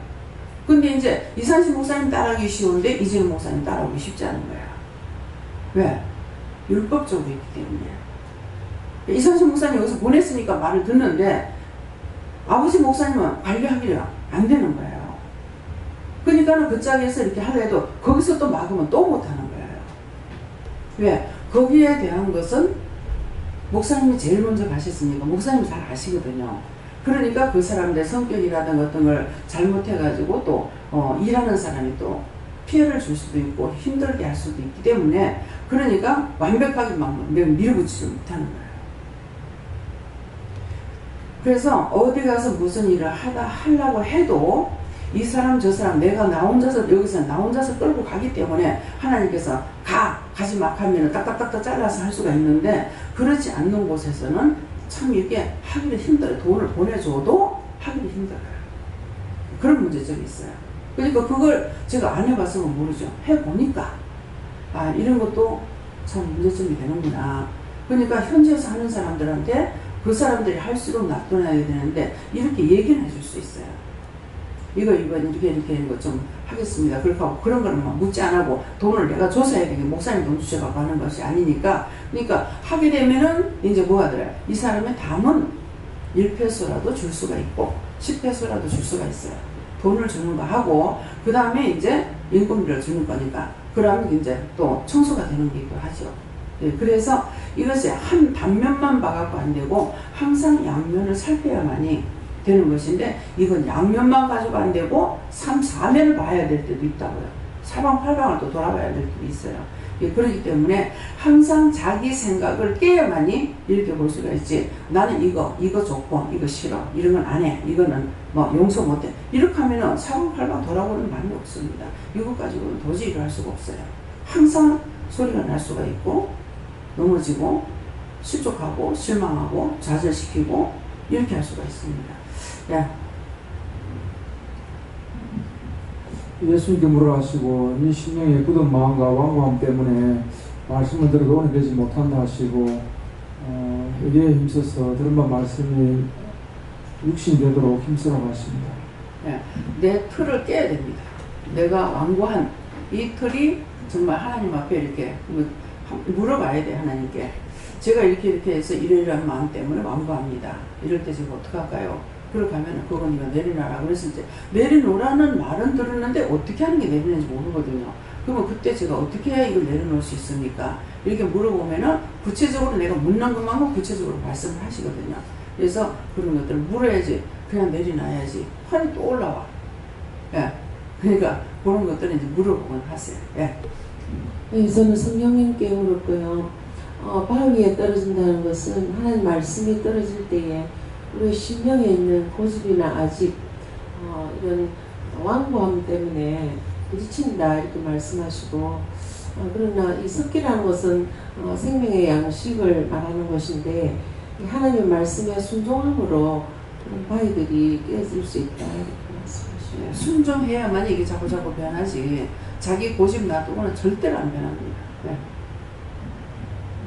근데 이제 이산시 목사님 따라하기 쉬운데 이진우 목사님 따라오기 쉽지 않은 거야. 왜? 율법적으로 있기 때문에. 이산시 목사님 여기서 보냈으니까 말을 듣는데 아버지 목사님은 관리하기가 안 되는 거예요. 그러니까 그 짝에서 이렇게 하려도 거기서 또 막으면 또 못하는 거예요. 왜? 거기에 대한 것은 목사님이 제일 먼저 가셨으니까 목사님이 잘 아시거든요. 그러니까 그 사람들의 성격이라든가 어떤 걸 잘못해가지고 또 일하는 사람이 또 피해를 줄 수도 있고 힘들게 할 수도 있기 때문에 그러니까 완벽하게 막 밀어붙이지 못하는 거예요. 그래서 어디 가서 무슨 일을 하려고 해도 이 사람 저 사람 내가 나 혼자서 여기서 나 혼자서 끌고 가기 때문에 하나님께서 가지 마 하면 딱딱딱딱 잘라서 할 수가 있는데, 그렇지 않는 곳에서는 참 이게 하기도 힘들어요. 돈을 보내줘도 하기도 힘들어요. 그런 문제점이 있어요. 그러니까 그걸 제가 안 해봐서 모르죠. 해보니까 이런 것도 참 문제점이 되는구나. 그러니까 현지에서 하는 사람들한테 그 사람들이 할수록 놔둬놔야 되는데 이렇게 얘기는 해줄 수 있어요. 이거 이렇게 하는 거 좀 하겠습니다. 그렇게 하고 그런 거는 막 묻지 안 하고 돈을 내가 줘서 해야 되게 목사님 돈 주셔가지고 하는 것이 아니니까. 그러니까 하게 되면은 이제 뭐가 돼요? 이 사람의 담은 1페소라도 줄 수가 있고 10페소라도 줄 수가 있어요. 돈을 주는 거 하고 그 다음에 이제 인건비를 주는 거니까 그러면 이제 또 청소가 되는 게 있고 하죠. 네, 그래서 이것이 한 단면만 봐갖고 안 되고 항상 양면을 살펴야만이 되는 것인데, 이건 양면만 가지고 안 되고 3, 4면을 봐야 될 때도 있다고요. 사방팔방을 또 돌아봐야 될 때도 있어요. 예, 그렇기 때문에 항상 자기 생각을 깨야만이 이렇게 볼 수가 있지, 나는 이거 좋고 이거 싫어, 이런 건 안 해, 이거는 뭐 용서 못해, 이렇게 하면은 사방팔방 돌아보는 말이 없습니다. 이것 가지고는 도저히 일을 할 수가 없어요. 항상 소리가 날 수가 있고 넘어지고 실족하고 실망하고 좌절시키고 이렇게 할 수가 있습니다. 야. 예수님께 물어하시고 이 심령의 굳은 마음과 완고함 때문에 말씀을 들어도 오늘 되지 못한다 하시고 여기에 힘써서 들은 바 말씀이 육신이 되도록 힘쓰라고 하십니다. 네, 내 틀을 깨야 됩니다. 내가 완고한 이 틀이 정말 하나님 앞에 이렇게 물어봐야 돼. 하나님께 제가 이렇게 해서 이러이러한 마음 때문에 완고합니다. 이럴 때 제가 어떡할까요? 그러고 가면 그건 이거 내려놔라. 그래서 이제 내려놓으라는 말은 들었는데 어떻게 하는 게 내려놓는지 모르거든요. 그러면 그때 제가 어떻게 해야 이걸 내려놓을 수 있습니까? 이렇게 물어보면은 구체적으로 내가 묻는 것만큼 구체적으로 말씀을 하시거든요. 그래서 그런 것들을 물어야지. 그냥 내려놔야지. 화는 또 올라와. 예. 그러니까 그런 것들은 이제 물어보곤 하세요. 예. 네, 저는 성령님께 물었고요. 바위에 떨어진다는 것은 하나님 말씀이 떨어질 때에 우리 심령에 있는 고집이나 아집, 이런 완고함 때문에 부딪힌다 이렇게 말씀하시고, 그러나 이 섞이라는 것은 생명의 양식을 말하는 것인데, 하나님의 말씀에 순종함으로 그런 바위들이 깨질 수 있다 이렇게 말씀하시네요. 순종해야만 이게 자꾸 변하지. 자기 고집 놔두고는 절대로 안 변합니다. 네.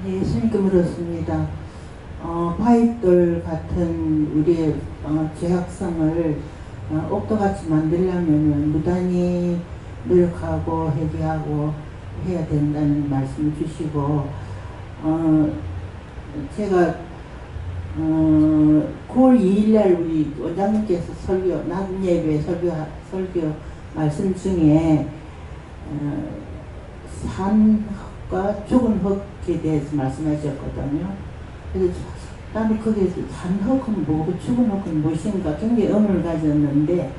네, 예수님께 물었습니다. 바위돌 같은 우리의 죄악성을 옥토같이 만들려면 무단히 노력하고 회개하고 해야 된다는 말씀을 주시고, 제가 9월 2일날 우리 원장님께서 낮 예배 설교 말씀 중에 산흙과 죽은 흙에 대해서 말씀하셨거든요. 그래서 나는 거기에서 산흙은 뭐고 죽은 흙은 무엇인가 굉장히 의문을 가졌는데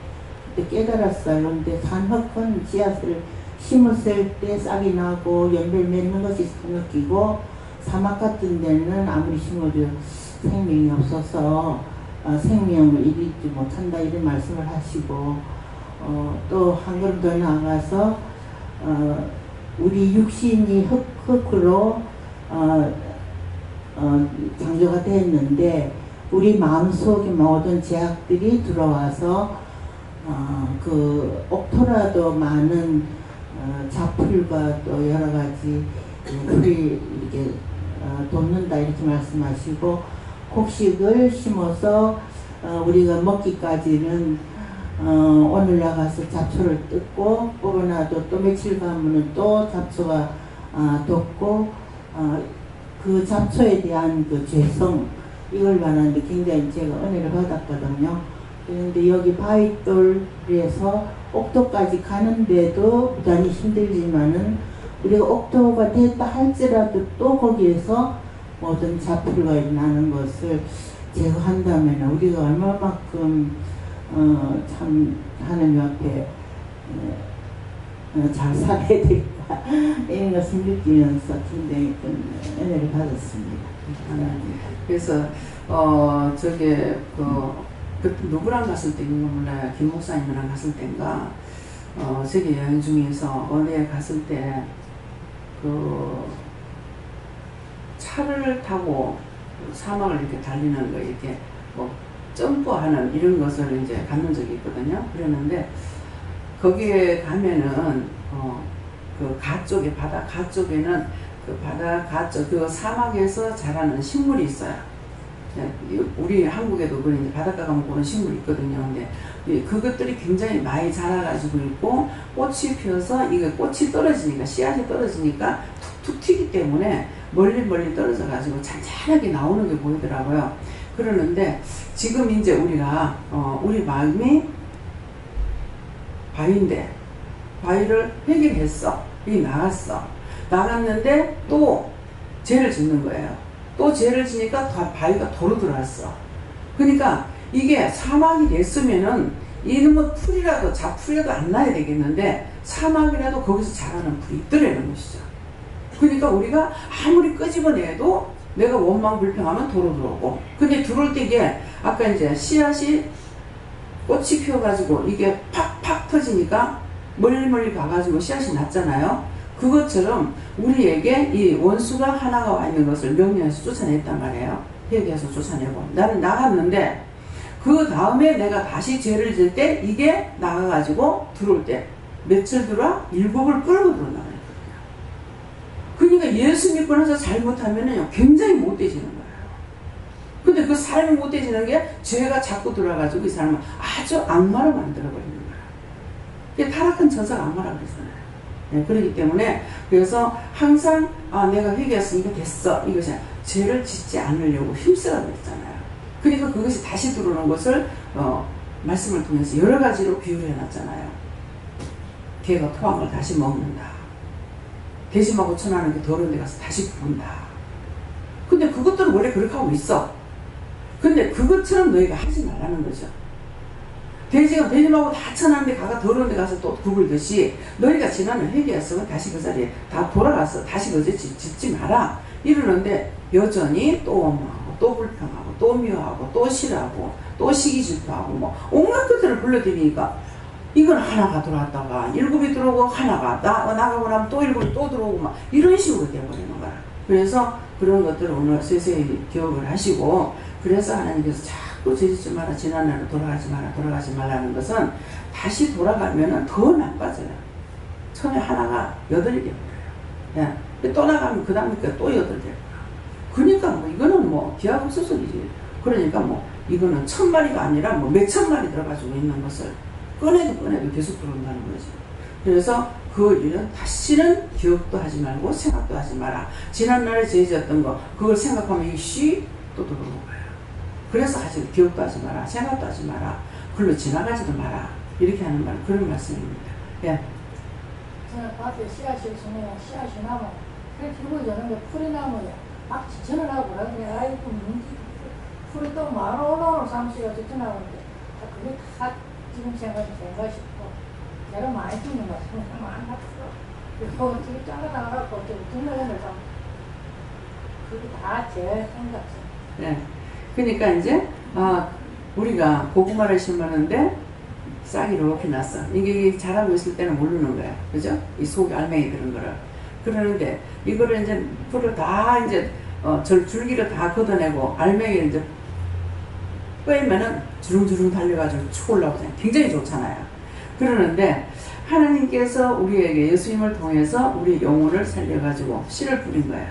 그때 깨달았어요. 그런데 산흙은 씨앗을 심었을 때 싹이 나고 연별 맺는 것이 산흙이고, 사막 같은 데는 아무리 심어도 생명이 없어서 생명을 이루지 못한다 이런 말씀을 하시고, 또 한 걸음 더 나아가서 우리 육신이 흙으로 창조가 됐는데 우리 마음속에 모든 죄악들이 들어와서 그 옥토라도 많은 자풀과 또 여러 가지 풀이 이렇게 돋는다 이렇게 말씀하시고, 곡식을 심어서 우리가 먹기까지는 오늘 나가서 잡초를 뜯고 뽑아놔도 또 며칠 가면은 또 잡초가 돋고, 그 잡초에 대한 그 죄성 이걸 말하는데 굉장히 제가 은혜를 받았거든요. 그런데 여기 바위돌에서 옥토까지 가는데도 부단히 힘들지만은 우리가 옥토가 됐다 할지라도 또 거기에서 모든 자풀과 나는 것을 제거한다면 우리가 얼마만큼 참 하나님 앞에 잘 살아야 될까 이런 것을 느끼면서 굉장히 은혜를 받았습니다. 그래서 저게 그 누구랑 갔을 때인가 몰라요. 김 목사님이랑 갔을 때인가 세계 여행 중에서 어디에 갔을 때 그 차를 타고 사막을 이렇게 달리는 거 이렇게 뭐 점프하는 이런 것을 이제 갔는 적이 있거든요. 그랬는데 거기에 가면은 그 가 쪽에 바다 가 쪽에는 그 바다 가 쪽 그 사막에서 자라는 식물이 있어요. 우리 한국에도 그런 이제 바닷가 가면 그런 식물이 있거든요. 근데 그것들이 굉장히 많이 자라가지고 있고 꽃이 피어서 이게 꽃이 떨어지니까 씨앗이 떨어지니까 툭툭 튀기 때문에 멀리 떨어져 가지고 잔잔하게 나오는 게 보이더라고요. 그러는데 지금 이제 우리가 우리 마음이 바위인데 바위를 해결했어. 이 나갔는데 또 죄를 짓는 거예요. 또 죄를 지니까 바위가 도로 들어왔어. 그러니까 이게 사막이 됐으면은 이놈의 풀이라도 잡풀이라도 안 나야 되겠는데 사막이라도 거기서 자라는 풀이 있더라는 것이죠. 그러니까 우리가 아무리 끄집어내도 내가 원망불평하면 도로 들어오고 근데 들어올 때 이게 아까 이제 씨앗이 꽃이 피어가지고 이게 팍팍 터지니까 멀리 가가지고 씨앗이 났잖아요. 그것처럼 우리에게 이 원수가 하나가 와 있는 것을 명령해서 쫓아냈단 말이에요. 회개해서 쫓아내고 나는 나갔는데 그 다음에 내가 다시 죄를 질 때 이게 나가가지고 들어올 때 며칠 들어와? 7을 끌고 들어온다고 했거든요. 그러니까 예수 믿고 나서 잘못하면은 굉장히 못되지는 거예요. 근데 그 삶이 못되지는 게 죄가 자꾸 들어와가지고 이 사람은 아주 악마로 만들어버리는 거예요. 이게 타락한 천사가 악마라고 그랬잖아요. 네, 그렇기 때문에 그래서 항상 내가 회개했으니까 됐어. 이것이 죄를 짓지 않으려고 힘쓰라고 했잖아요. 그러니까 그것이 다시 들어오는 것을 말씀을 통해서 여러 가지로 비유를 해놨잖아요. 개가 토한 다시 먹는다. 돼지하고 천하는 게 더러운 데 가서 다시 부은다. 근데 그것들은 원래 그렇게 하고 있어. 근데 그것처럼 너희가 하지 말라는 거죠. 돼지하고 다 천하는데 가가 더러운 데 가서 또 굽을듯이 너희가 지난해 회개했으면 다시 그 자리에 다 돌아가서 다시 그저 짓지 마라. 이러는데 여전히 또 원망하고 또 불평하고 또 미워하고 또 싫어하고 또 시기 질투하고 뭐 온갖 것들을 불러들이니까 이건 하나가 들어왔다가 7이 들어오고 하나가 나가고 나면 또 7이 또 들어오고 막 이런 식으로 되어버리는 거야. 그래서 그런 것들을 오늘 세세히 기억을 하시고 그래서 하나님께서 자꾸 죄짓지 마라 지난날로 돌아가지 말라는 것은 다시 돌아가면 더 나빠져요. 처음에 하나가 8이 되어버려요. 예. 또 나가면 그 다음에 또 8이 되어버려요. 그러니까 뭐 이거는 뭐 기하급수적이지. 그러니까 뭐 이거는 1000마리가 아니라 뭐 몇천 마리 들어가지고 있는 것을 꺼내도 계속 들어온다는 거죠. 그래서 그 일은 다시는 기억도 하지 말고 생각도 하지 마라. 지난날에 죄지었던 거 그걸 생각하면 이씨 또 들어오는 거예요. 그래서 기억도 하지 마라. 생각도 하지 마라. 글로 지나가지도 마라. 이렇게 하는 말 그런 말씀입니다. 예. 저는 밭에 씨앗이 있으면 씨앗이 나면 그래 들고 저는데 풀이 나면 막 지천을 하고 그러는데 아이고 풀이 또 많아 올라오는 삼시가 지천하는데 그게 다 지금 생각이 된가 싶고 내가 많이 듣는 것 같으면 많이 봤어. 그리고 되게 잘라나가고 듣는 참 그게 다 제 생각이죠. 네. 그러니까 이제 우리가 고구마를 심었는데 싹이 이렇게 났어. 이게 자라고 있을 때는 모르는 거야. 그죠? 이 속에 알맹이 드는 거를. 그러는데 이거를 이제 풀을 다 이제 줄기를 다 걷어내고 알맹이를 이제 빼면은 주릉주릉 달려가지고 쭉 올라오잖아요. 굉장히 좋잖아요. 그러는데 하나님께서 우리에게 예수님을 통해서 우리 영혼을 살려가지고 씨를 뿌린 거예요.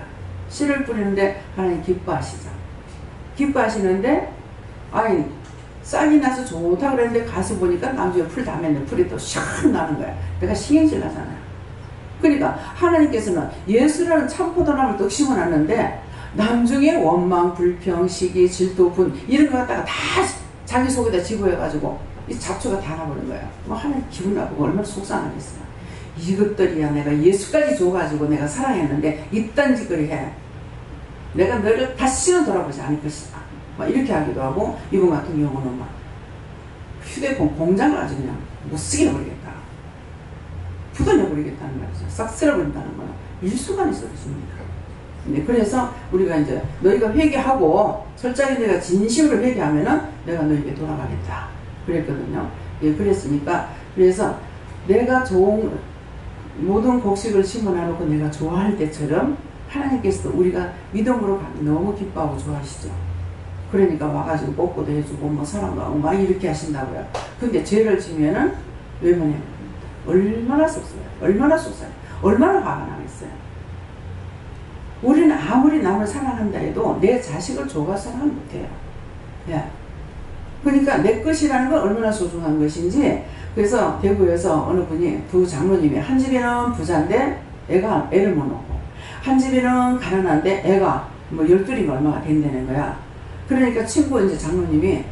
씨를 뿌리는데 하나님 기뻐하시죠. 기뻐하시는데 아니 싹이 나서 좋다 그랬는데 가서 보니까 나중에 풀 다 맺는 풀이 또 샥 나는 거야. 내가 신경질 나잖아요. 그러니까 하나님께서는 예수라는 참포도나무를 떡 심어놨는데 나중에 원망, 불평, 시기, 질투, 분 이런 거 갖다가 다 자기 속에다 집어해가지고 이 잡초가 다 나버린 거예요. 뭐 하나님 기분 나쁘고 얼마나 속상하겠어요. 이것들이야 내가 예수까지 줘가지고 내가 사랑했는데 이딴 짓거리 해. 내가 너를 다시는 돌아보지 않을 것이다. 막 이렇게 하기도 하고 이번 같은 경우는 막 휴대폰 공장을 아주 그냥 못 쓰게 해버리겠다. 굳어내버리겠다는 말이죠. 싹 쓸어버린다는 거는 일수간이 썰어집니다. 네, 그래서 우리가 이제 너희가 회개하고 철저히 내가 진심으로 회개하면은 내가 너희에게 돌아가겠다 그랬거든요. 예, 그랬으니까 그래서 내가 좋은 모든 곡식을 심어놔놓고 내가 좋아할 때처럼 하나님께서도 우리가 믿음으로 가면 너무 기뻐하고 좋아하시죠. 그러니까 와가지고 뽀뽀도 해주고 뭐 사랑도 하고 막 이렇게 하신다고요. 근데 죄를 지면은 외면해야 됩니다. 얼마나 속상해요. 얼마나 속상해요. 얼마나 화가 나겠어요. 우리는 아무리 남을 사랑한다 해도 내 자식을 조가 사랑 못해요. 예. 그러니까 내 것이라는 건 얼마나 소중한 것인지. 그래서 대구에서 어느 분이 두 장로님이 한 집에는 부자인데 애를 못 놓고 한 집에는 가난한데 애가 뭐 12인가 얼마가 된다는 거야. 그러니까 친구 이제 장로님이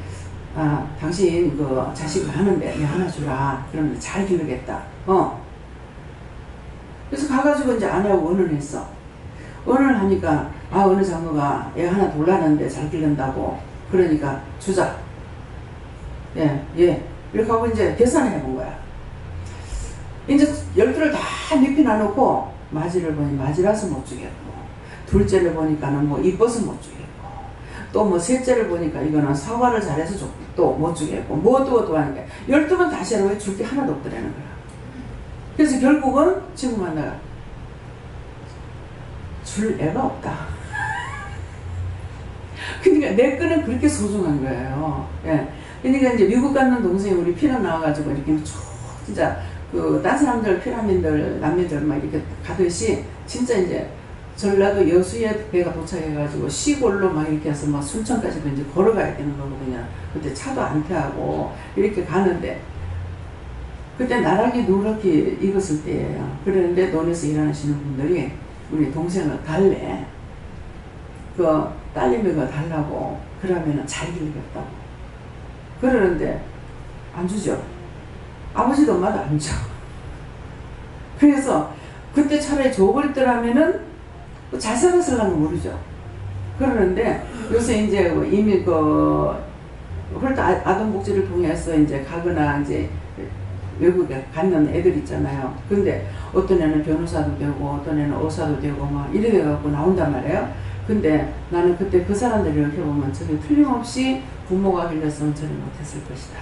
당신 그 자식 많은데 애 하나 주라. 그러면 잘 기르겠다. 그래서 가가지고 이제 아내하고 언언을 했어. 언언을 하니까 어느 장로가 애 하나 둘라는데 잘 기른다고. 그러니까 주자. 예. 이렇게 하고 이제 계산을 해본 거야. 이제 12를 다 잎이 나놓고 마지를 보니 마지라서 못 주겠고, 둘째를 보니까는 뭐 이뻐서 못 주겠고, 또 뭐 셋째를 보니까 이거는 사과를 잘해서 또 못 주겠고, 또 하니까 12번 다시 하라고 줄 게 하나도 없더라는 거야. 그래서 결국은 지금 만나가 줄 애가 없다. 그러니까 내 거는 그렇게 소중한 거예요. 예. 그러니까 이제 미국 갔는 동생이 우리 피난 나와가지고 이렇게 진짜 그 딴 사람들 피라민들 남미들 막 이렇게 가듯이 진짜 이제 전라도 여수에 배가 도착해가지고 시골로 막 이렇게 해서 막 순천까지도 이제 걸어가야 되는 거거든요. 그때 차도 안 태하고 이렇게 가는데 그때 나락이 누렇게 익었을 때예요. 그러는데 논에서 일하시는 분들이 우리 동생을 달래. 그 딸내미가 달라고 그러면은 잘 길겠다고 그러는데 안 주죠. 아버지도 엄마도 안 줘. 그래서 그때 차라리 줘버렸더라면은 잘 살았을랑은 모르죠. 그러는데 요새 이제 이미 홀도 아동복지를 통해서 이제 가거나 이제 외국에 가는 애들 있잖아요. 근데 어떤 애는 변호사도 되고 어떤 애는 의사도 되고 막 이래 돼갖고 나온단 말이에요. 근데 나는 그때 그 사람들을 이렇게 보면 저게 틀림없이 부모가 길렀으면 저는 못했을 것이다.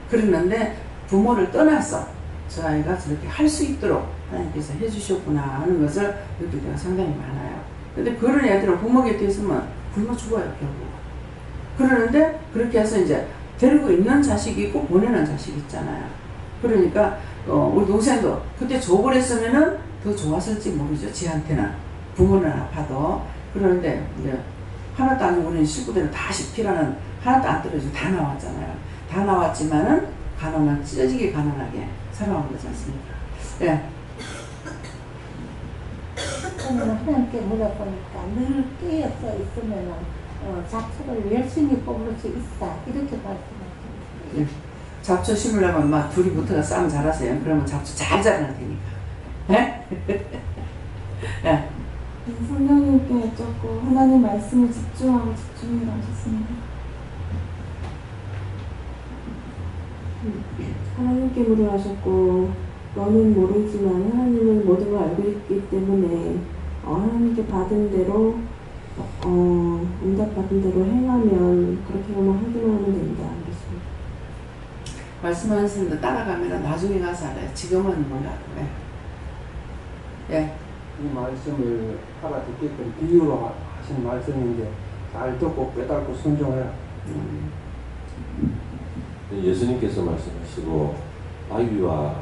그랬는데 부모를 떠나서 저 아이가 저렇게 할 수 있도록 하나님께서 해주셨구나 하는 것을 느낄 때가 상당히 많아요. 근데 그런 애들은 부모 곁에 있으면 굶어 죽어요, 결국. 그러는데 그렇게 해서 이제 데리고 있는 자식이 있고 보내는 자식이 있잖아요. 그러니까 우리 동생도 그때 줘버렸으면은 더 좋았을지 모르죠. 지한테는 부모는 아파도. 그러는데 이제 하나도 안 우리는 식구들은 다 시피라는 하나도 안 떨어지고 다 나왔잖아요. 다 나왔지만은 가난은 찢어지게 가난하게 살아온 거지 않습니까? 예. 저는 하나님께 물어보니까 늘 깨어서 있으면은 잡초를 열심히 뽑을 수 있다 이렇게 말씀하셨어요. 예. 잡초 심으려면 막 둘이 붙어서 싸움 잘하세요. 그러면 잡초 잘 자랄 테니까. 예? 예. 성령님께 여쭙고 하나님 말씀을 집중하고 집중해라 하셨습니다. 하나님께 물으셨고 너는 모르지만 하나님은 모든 걸 알고 있기 때문에 하나님께 받은 대로 응답받은 대로 행하면 그렇게만 하기만 하면 된다. 그렇습니다. 말씀하신 대로 따라가면 나중에 가서 알아요. 지금은 몰라도. 예. 이 말씀을 알아듣게끔 비유로 하신 말씀인데 잘 듣고 깨닫고 순종해라. 예수님께서 말씀하시고 바위와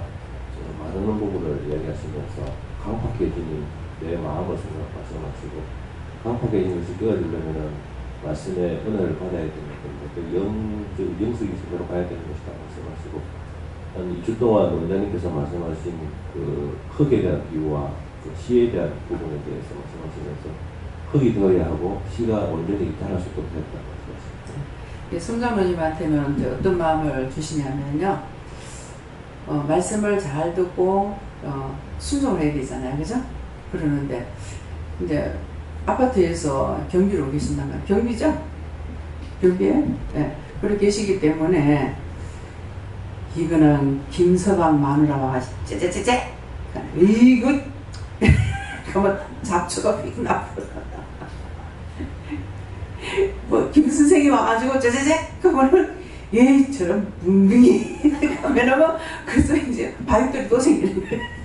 마르는 부분을 이야기하시면서 강팍해지는 내 마음을 말씀하시고 강팍해지는 것을 깨어지려면 말씀의 은혜를 받아야 되는 건데 또 영적인 세계로 가야 되는 것이다 말씀하시고 한 2주 동안 원장님께서 말씀하신 그 흙에 대한 비유와 그 씨에 대한 부분에 대해서 말씀하시면서 흙이 되어야 하고 씨가 온전히 자랄 수 있도록 했다고 말씀하셨습니다. 성장로님한테는 이제 어떤 마음을 주시냐면요. 말씀을 잘 듣고 순종을 해야 되잖아요. 그죠? 그러는데 이제 아파트에서 경비로 계신단 말이에요. 경비죠? 경비에? 네. 그렇게 계시기 때문에 이거는 김서방 마누라와 째째째째 이거 그러면 잡초가 휙 나쁘다. 뭐 김 선생이 와가지고 짜자작 그러면은 얘처럼 뭉둥이 하면은 뭐 그래서 이제 바위돌이 또 생기는 거예요.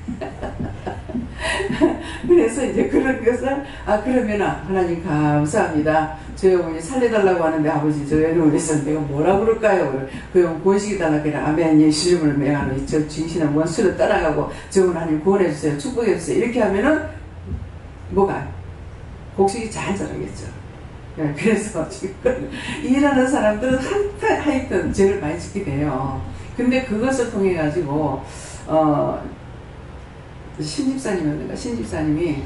그래서 이제 그런 것을 그러면은 하나님 감사합니다. 저희 어머니 살려달라고 하는데 아버지 저희 어머니서 내가 뭐라 그럴까요? 그 구원시키 달라 그래. 아멘 예수 이름으로 명하노니 저 진신한 원수를 따라가고 저 하나님 구원해주세요. 축복해주세요. 이렇게 하면은 뭐가 곡식이 잘 자라겠죠. 네, 그래서 지금 일하는 사람들은 하여튼 죄를 많이 짓게 돼요. 근데 그것을 통해 가지고 신집사님이었는가 신집사님이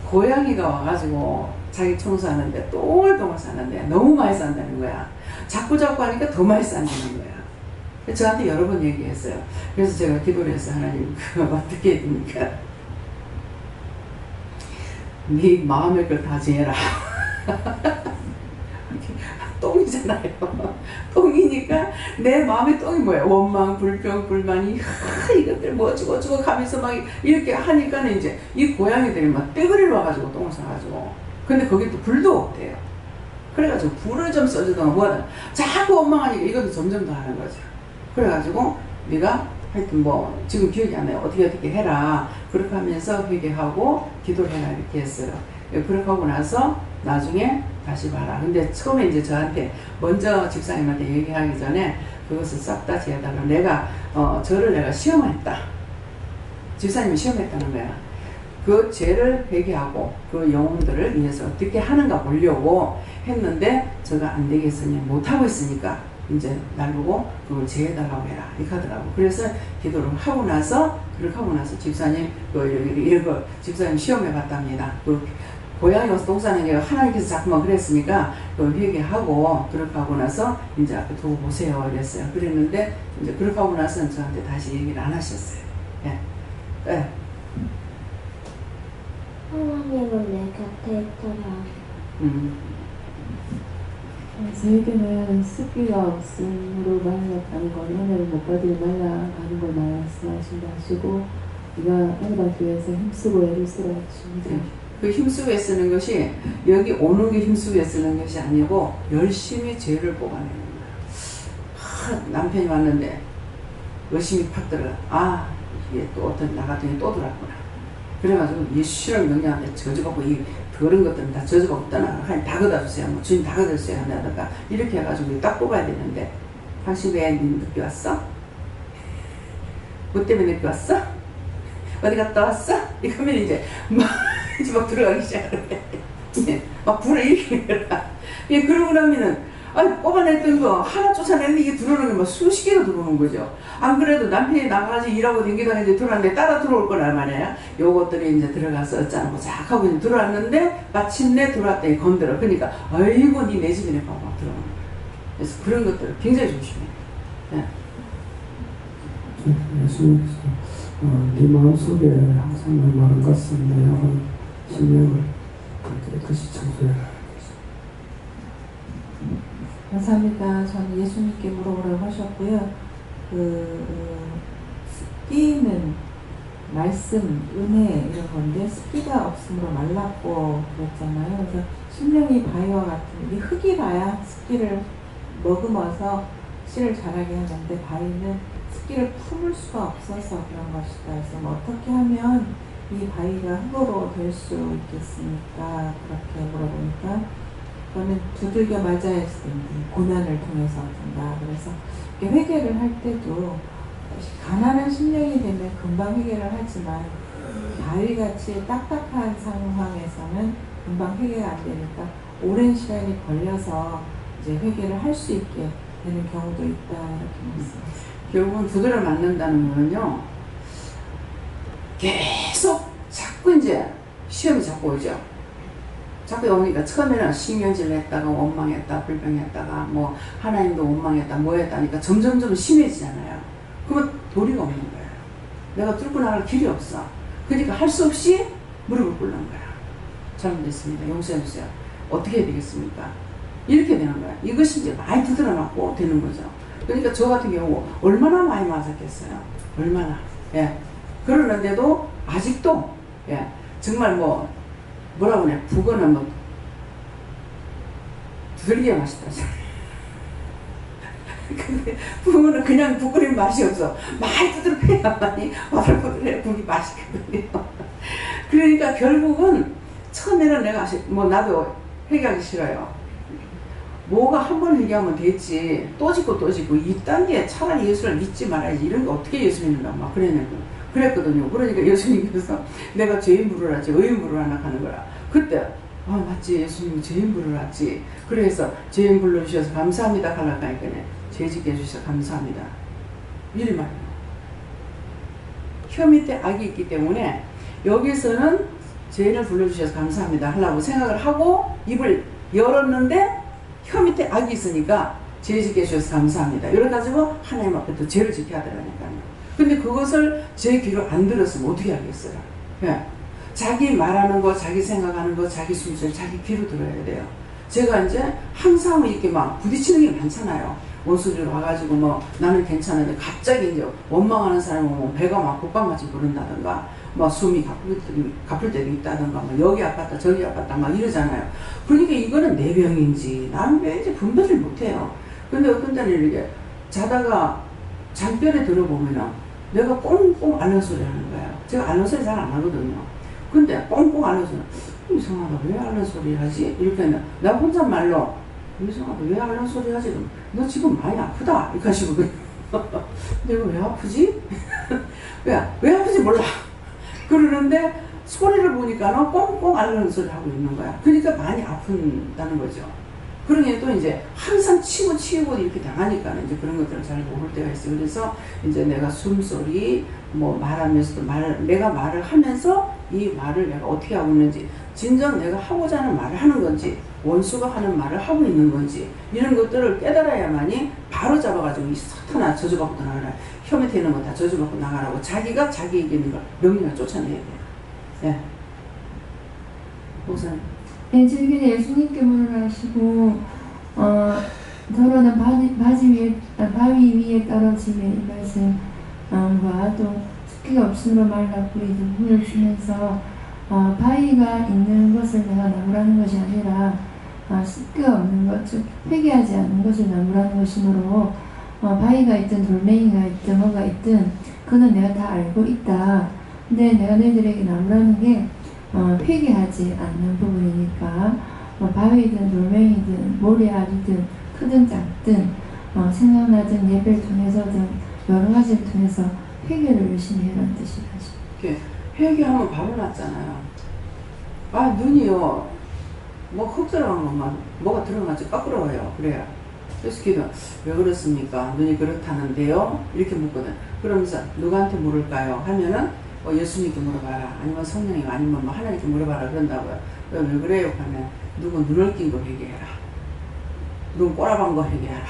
고양이가 와가지고 자기 청소하는데 똥을 싸는데 너무 많이 싼다는 거야. 자꾸 하니까 더 많이 싼다는 거야. 저한테 여러 번 얘기했어요. 그래서 제가 기도를 해서 하나님 그거 어떻게 해야 됩니까? 네 마음의 걸 다 지해라. 똥이잖아요. 똥이니까 내 마음의 똥이 뭐예요? 원망, 불평, 불만이 이것들 뭐 어쩌고 가면서 막 이렇게 하니까 이제 이 고양이들이 막 떼거리를 와가지고 똥을 싸가지고 근데 거기 또 불도 없대요. 그래가지고 불을 좀 써주던가 뭐하든 자꾸 원망하니까 이것도 점점 더 하는 거죠. 그래가지고 네가 하여튼 뭐 지금 기억이 안 나요. 어떻게 해라. 그렇게 하면서 회개하고 기도를 해라 이렇게 했어요. 그렇게 하고 나서 나중에 다시 봐라. 근데 처음에 이제 저한테 먼저 집사님한테 얘기하기 전에 그것을 싹 다 지어달라. 내가 저를 내가 시험했다. 집사님이 시험했다는 거야. 그 죄를 회개하고 그 영혼들을 위해서 어떻게 하는가 보려고 했는데 제가 안 되겠으니 못하고 있으니까 이제 날 보고 그걸 제해달라고 해라 이렇게 하더라고. 그래서 기도를 하고 나서 그렇게 하고 나서 집사님 이런 거 집사님 시험해 봤답니다. 고양이 와서 똥 싸는 게 하나님께서 자꾸만 그랬으니까 회개하고 그렇게 하고 나서 이제 앞에 두고 보세요 이랬어요. 그랬는데 이제 그렇게 하고 나서는 저한테 다시 얘기를 안 하셨어요. 예. 예. 하나님은 내 곁에 있더라. 저에게는 습기가 없음으로 말랐다는 건 은혜를 못 받으려 말라가는 걸 말씀하신다 하시고 네가 은혜 받기 위해서 힘쓰고 애를 쓰라 하십니다. 그 힘쓰고 애쓰는 것이 여기 오는 게 힘쓰고 애쓰는 것이 아니고 열심히 죄를 뽑아내는 거야. 남편이 왔는데 열심히 팍 들어가. 이게 또 어떤 나 같은 게 또 들어왔구나. 그래가지고 예수를 명령하는데 저주받고 이 더러운 것들은 다 저주받고 떠나. 다 걷어주세요. 뭐 주님 다 걷어주세요. 한다든가 이렇게 해가지고 딱 뽑아야 되는데 당신 왜 늦게 왔어? 뭐 때문에 늦게 왔어? 어디 갔다 왔어? 이러면 이제 막 들어가기 시작하네. 막 불을 일으키더라. 그러고 나면은 뽑아냈던 거 하나 쫓아내는데 이게 들어오는 게 막 수십 개로 들어오는 거죠. 안 그래도 남편이 나가서 일하고 댕기다가 이제 들어왔는데 따라 들어올 거란 말이에요. 요것들이 이제 들어가서 어쩌고 쫙 하고 이제 들어왔는데 마침내 들어왔더니 건드려. 그러니까 아이고 니 내 집이네 봐봐 들어오는 거야. 그래서 그런 것들을 굉장히 조심해요. 네. 예수님께서 네 마음속에 항상 내 마른 것은 내 영혼 심령을 깨끗이 청소해라. 감사합니다. 저는 예수님께 물어보라고 하셨고요. 습기는 말씀, 은혜 이런 건데 습기가 없으므로 말랐고 그랬잖아요. 그래서 심령이 바위와 같은 이 흙이 봐야 습기를 머금어서 씨를 자라게 하는데 바위는 습기를 품을 수가 없어서 그런 것이다. 그래서 뭐 어떻게 하면 이 바위가 흙으로 될 수 있겠습니까? 그렇게 물어보니까 그거는 두들겨 맞아야 되는 고난을 통해서 된다. 그래서 회개를 할 때도 가난한 심령이 되면 금방 회개를 하지만 바위같이 딱딱한 상황에서는 금방 회개가 안 되니까 오랜 시간이 걸려서 이제 회개를 할 수 있게 되는 경우도 있다. 이렇게 말씀하셨습니다. 결국은 두드려 맞는다는 거는요. 계속 자꾸 이제 시험이 자꾸 오죠. 자꾸 오니까 처음에는 신경질을 했다가 원망했다, 불평했다가 뭐 하나님도 원망했다, 뭐 했다니까 점점점 심해지잖아요. 그러면 도리가 없는 거예요. 내가 뚫고 나갈 길이 없어. 그러니까 할 수 없이 무릎을 꿇는 거야. 잘못됐습니다. 용서해주세요. 어떻게 해야 되겠습니까? 이렇게 되는 거야. 이것이 이제 많이 두드려 맞고 되는 거죠. 그러니까 저 같은 경우 얼마나 많이 맞았겠어요. 얼마나. 예. 그러는데도 아직도 예, 정말 뭐라고 그래 북어는 뭐 두들기에 맛있다. 근데 북어는 그냥 북거리는 맛이 없어. 많이 두드려야만이 와들와들해 북이 맛있거든요. 그러니까 결국은 처음에는 내가 나도 회개하기 싫어요. 뭐가 한 번 회개하면 됐지 또 짓고 또 짓고 이딴 게 차라리 예수를 믿지 말아야지 이런 거 어떻게 예수 믿는다 막 그랬거든요. 그러니까 예수님께서 내가 죄인 부르라지 의인 부르라나 하는 거라. 그때 맞지 예수님 죄인 부르라지. 그래서 죄인 불러주셔서 감사합니다 하려고 하니까 죄짓게 해주셔서 감사합니다 이리 말이에요. 혀 밑에 악이 있기 때문에 여기서는 죄인을 불러주셔서 감사합니다 하려고 생각을 하고 입을 열었는데 혀 밑에 악이 있으니까 죄 짓게 해주셔서 감사합니다. 이래 가지고 하나님 앞에 또 죄를 지켜야 되라니까요. 근데 그것을 제 귀로 안 들었으면 어떻게 하겠어요? 예. 자기 말하는 거, 자기 생각하는 거, 자기 숨소리, 자기 귀로 들어야 돼요. 제가 이제 항상 이렇게 막 부딪히는 게 많잖아요. 원수들 와가지고 나는 괜찮은데 갑자기 이제 원망하는 사람은 배가 막 국방같이 부른다든가 숨이 가쁠 때도 있다든가 여기 아팠다 저기 아팠다 막 이러잖아요. 그러니까 이거는 내 병인지 나는 왠지 분별을 못해요. 근데 어떤 때는 이렇게 자다가 잠결에 들어보면은 내가 꽁꽁 앓는 소리 하는 거예요. 제가 앓는 소리 잘 안 하거든요. 근데 꽁꽁 앓는 소리 이상하다 왜 앓는 소리 하지? 이렇게 했는데 나 혼잣말로 이상하다 왜 앓는 소리 하지? 너 지금 많이 아프다 이렇게 하시거든요. 내가 왜 아프지? 왜 아프지 몰라. 그러는데 소리를 보니까 꽁꽁 앓는 소리 하고 있는 거야. 그러니까 많이 아픈다는 거죠. 그러니 또 이제 항상 치고 이렇게 당하니까 이제 그런 것들을 잘 모를 때가 있어요. 그래서 이제 내가 숨소리 말하면서도 내가 말을 하면서 이 말을 내가 어떻게 하고 있는지 진정 내가 하고자 하는 말을 하는 건지 원수가 하는 말을 하고 있는 건지 이런 것들을 깨달아야만이 바로 잡아가지고 이 사탄아 저주받고 나가라. 혀 밑에 있는 거 다 저주받고 나가라고 자기가 자기에게 있는 걸 명령을 쫓아내야 돼요. 네. 목사님. 네, 저에게 예수님께 물어가시고 더러는 바위 위에 떨어지는 이 말씀과 또 습기가 없으므로 말랐고 이제 물을 주면서 바위가 있는 것을 내가 나무라는 것이 아니라 습기가 없는 것, 즉 회개하지 않는 것을 나무라는 것이므로 바위가 있든 돌멩이가 있든 뭐가 있든 그는 내가 다 알고 있다. 근데 내가 너희들에게 나무라는 게 회개하지 않는 부분이니까 바위든 돌멩이든 모래알이든 크든 작든 생각나든 예배를 통해서든 여러 가지를 통해서 회개를 열심히 해라는 뜻이라죠. 회개하면 바로 났잖아요. 눈이요 흙 들어간 것만 뭐가 들어가지 까꾸러워요. 그래야 그래서 기도 왜 그렇습니까? 눈이 그렇다는데요? 이렇게 묻거든. 그러면서 누구한테 물을까요? 하면은 예수님께 물어봐라. 아니면 성령이 아니면 하나님께 물어봐라. 그런다고요. 왜 그래요? 하면 누구 눈을 낀 거 회개해라. 눈 꼬라박 거 회개해라.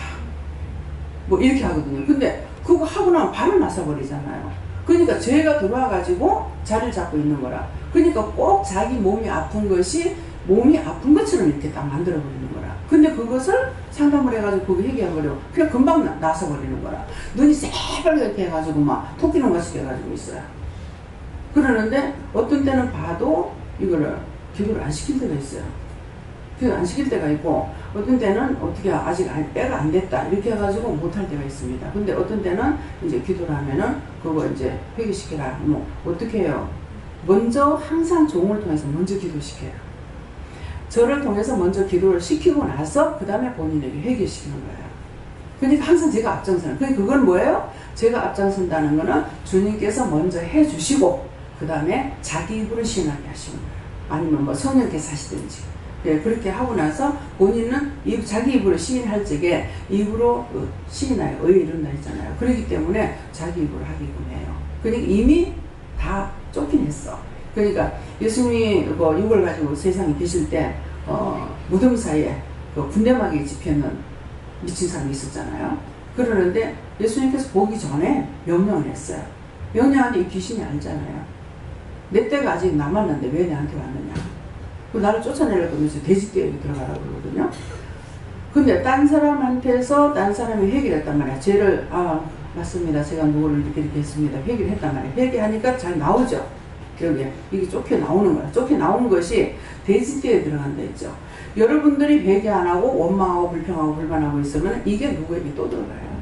이렇게 하거든요. 근데 그거 하고 나면 바로 나서버리잖아요. 그러니까 죄가 들어와가지고 자리를 잡고 있는 거라. 그러니까 꼭 자기 몸이 아픈 것이 몸이 아픈 것처럼 이렇게 딱 만들어버리는 거라. 근데 그것을 상담을 해가지고 그거 회개해버려. 그냥 금방 나서버리는 거라. 눈이 새빨갛게 해가지고 토끼눈 같이 돼가지고 있어요. 그러는데 어떤 때는 봐도 이거를 기도를 안 시킬 때가 있어요. 기도를 안 시킬 때가 있고 어떤 때는 어떻게 아직 때가 안 됐다 이렇게 해가지고 못할 때가 있습니다. 근데 어떤 때는 이제 기도를 하면은 그거 이제 회개시켜라. 어떻게 해요? 먼저 항상 종을 통해서 먼저 기도시켜요. 저를 통해서 먼저 기도를 시키고 나서 그 다음에 본인에게 회개시키는 거예요. 그러니까 항상 제가 앞장서는. 그건 뭐예요? 제가 앞장선다는 거는 주님께서 먼저 해주시고 그 다음에 자기 입으로 시인하게 하시는 거예요. 아니면 성령께서 하시든지. 그렇게 하고 나서 본인은 자기 입으로 시인할 적에 입으로 시인하여 의에 이른다 했잖아요. 그렇기 때문에 자기 입으로 하게끔 해요. 그러니까 이미 다 쫓긴 했어. 그러니까 예수님이 육을 가지고 세상에 계실 때 무덤 사이에 군대막이 집혀있는 미친 사람이 있었잖아요. 그러는데 예수님께서 보기 전에 명령을 했어요. 명령하는데 이 귀신이 알잖아요. 내 때가 아직 남았는데 왜 내한테 왔느냐. 나를 쫓아내려고 하면서 돼지떼에 들어가라고 그러거든요. 근데 딴 사람한테서 딴 사람이 회개를 했단 말이야. 죄를 맞습니다. 제가 누구를 이렇게 했습니다. 회개를 했단 말이에요. 회개하니까 잘 나오죠. 여기 이게 쫓겨 나오는 거야. 쫓겨 나온 것이 대지대에 들어간다 했죠. 여러분들이 회개 안 하고 원망하고 불평하고 불만하고 있으면 이게 누구에게 또 들어가요.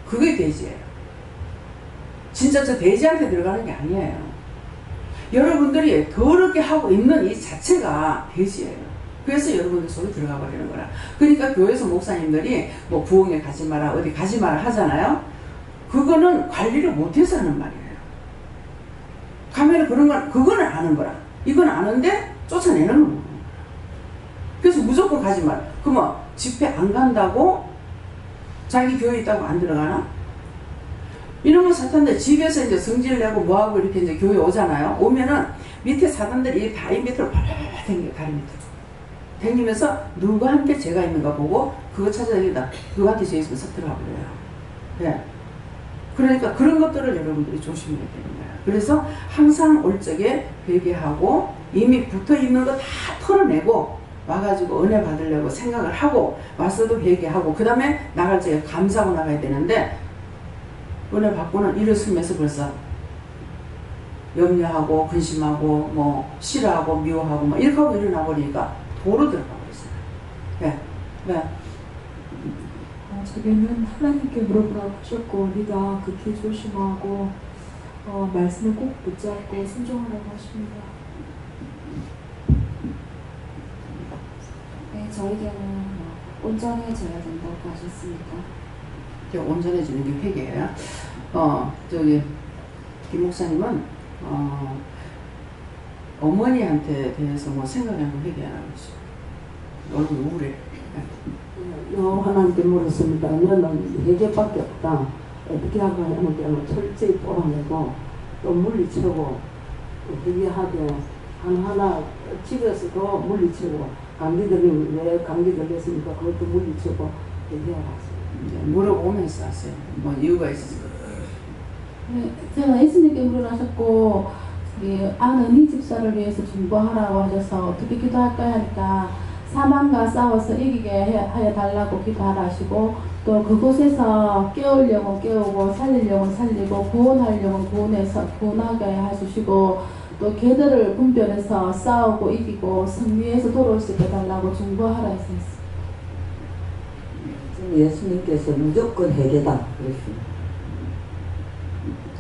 그게 대지예요. 진짜 저 대지한테 들어가는 게 아니에요. 여러분들이 더럽게 하고 있는 이 자체가 대지예요. 그래서 여러분들 속에 들어가 버리는 거라. 그러니까 교회에서 목사님들이 뭐 부흥회 가지 마라, 어디 가지 마라 하잖아요. 그거는 관리를 못해서 하는 말이에요. 가면은 그런 건, 그거는 아는 거라. 이건 아는데 쫓아내는 거예요. 그래서 무조건 가지 마라. 그러면 집회 안 간다고 자기 교회 있다고 안 들어가나? 이런 건 사탄들 집에서 이제 성질 내고 뭐하고 이렇게 이제 교회 오잖아요. 오면은 밑에 사탄들이 다리 밑으로 발라 댕겨요. 다리 밑으로. 댕기면서 누구한테 죄가 있는가 보고 그거 찾아다니다. 누구한테 죄 있으면 싹 들어가 버려요. 네. 그러니까 그런 것들을 여러분들이 조심해야 되는 거예요. 그래서 항상 올 적에 회개하고 이미 붙어 있는 거 다 털어내고 와가지고 은혜 받으려고 생각을 하고 와서도 회개하고 그 다음에 나갈 적에 감사하고 나가야 되는데 은혜 받고는 일어서면서 벌써 염려하고 근심하고 뭐 싫어하고 미워하고 뭐 이렇게 하고 일어나 버리니까 도로 들어가고 있어요. 네. 네. 자기는 하나님께 물어보라고 하셨고 우리가 극히 조심하고 말씀을 꼭 붙잡고 순종하라고 하십니다. 네, 저에게는 온전해져야 된다고 하셨습니다. 온전해지는 게 회개예요. 김 목사님은 어머니한테 대해서 뭐 생각하는 회개하라고 했어요. 얼굴 우울해. 하나님께 물었습니다. 너는 회개밖에 없다. 어떻게 하고 하는 게 철저히 뽑아내고 또 물리치고 또 회개하되 하나 집에서도 물리치고 감기 걸리면 왜 감기 걸렸으니까 그것도 물리치고 회개하라. 물어보면서 하세요. 뭐 이유가 있어서. 네, 제가 예수님께 물어하셨고 아는 이 집사를 위해서 중보하라고 하셔서 어떻게 기도할까 하니까 사망과 싸워서 이기게 하여 달라고 기도하라 하시고 또 그곳에서 깨울 영은 깨우고 살릴 영은 살리고 구원할 영은 구원하게 해주시고 또 개들을 분별해서 싸우고 이기고 승리해서 돌아올 수 있게 달라고 중보하라 했습니다. 예수님께서 무조건 회개다 그랬습니다.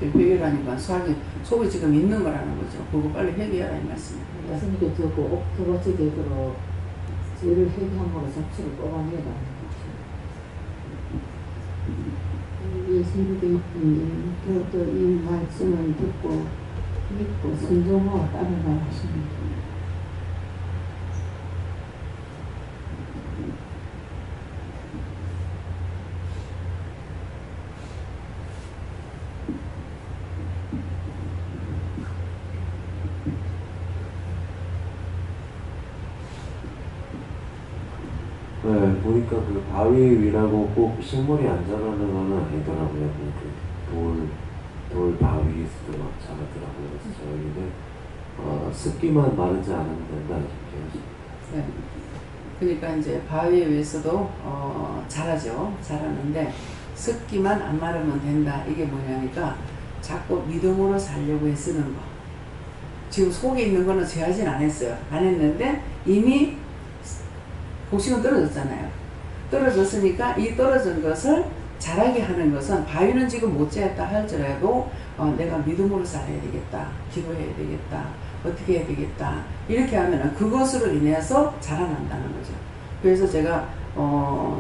회개라니까 속에 지금 있는 거라는 거죠. 그거 빨리 회개하라 이 말씀이에요. 예수님께 저거 옥토바치 제대로 죄를 회개함으로 자체를 뽑아내라. 예수님께 그것도 이 말씀을 듣고 믿고 순종하고 따르라 하십니다. 네, 보니까 그 바위 위라고 꼭 식물이 안 자라는 거는 아니더라고요. 돌 바위에서도 막 자라더라고요. 그래서 저희는 습기만 마르지 않으면 된다 이렇게 하십니다. 네. 그러니까 이제 바위에 위해서도 자라죠. 자라는데 습기만 안 마르면 된다. 이게 뭐냐니까 자꾸 믿음으로 살려고 애쓰는 거. 지금 속에 있는 거는 제하진 안 했어요. 안 했는데 이미 곡식은 떨어졌잖아요. 떨어졌으니까 이 떨어진 것을 자라게 하는 것은 바위는 지금 못 자랐다 할지라도 내가 믿음으로 살아야 되겠다. 기도해야 되겠다. 어떻게 해야 되겠다. 이렇게 하면 그것으로 인해서 자라난다는 거죠. 그래서 제가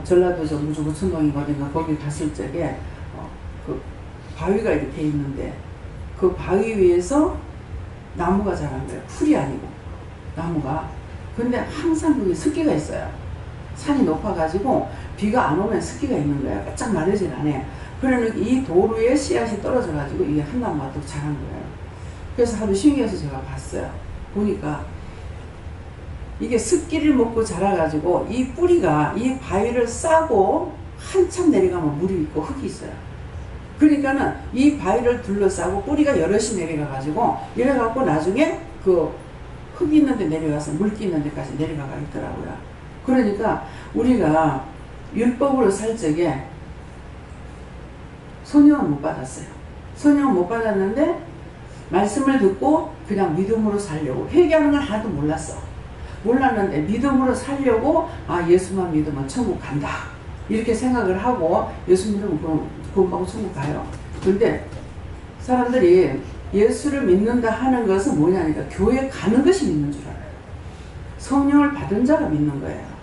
전라도 정부주 무천동인가 어딘가 거기 갔을 적에 그 바위가 이렇게 있는데 그 바위 위에서 나무가 자란 거예요. 풀이 아니고 나무가. 근데 항상 그게 습기가 있어요. 산이 높아가지고 비가 안 오면 습기가 있는 거야. 바짝 마르질 않아요. 그러니까 이 도루에 씨앗이 떨어져가지고 이게 한 나무가 또 자란 거예요. 그래서 하도 신기해서 제가 봤어요. 보니까 이게 습기를 먹고 자라가지고 이 뿌리가 이 바위를 싸고 한참 내려가면 물이 있고 흙이 있어요. 그러니까는 이 바위를 둘러싸고 뿌리가 여럿이 내려가가지고 이래갖고 나중에 그 흙이 있는데 내려가서 물기 있는 데까지 내려가가 있더라고요. 그러니까 우리가 율법으로 살 적에 성령은 못 받았어요. 성령은 못 받았는데 말씀을 듣고 그냥 믿음으로 살려고, 회개하는 건 하나도 몰랐는데 믿음으로 살려고, 아, 예수만 믿으면 천국 간다 이렇게 생각을 하고, 예수 믿으면 구원받고 천국 가요. 근데 사람들이 예수를 믿는다 하는 것은 뭐냐니까 교회 가는 것이 믿는 줄 알아요. 성령을 받은 자가 믿는 거예요.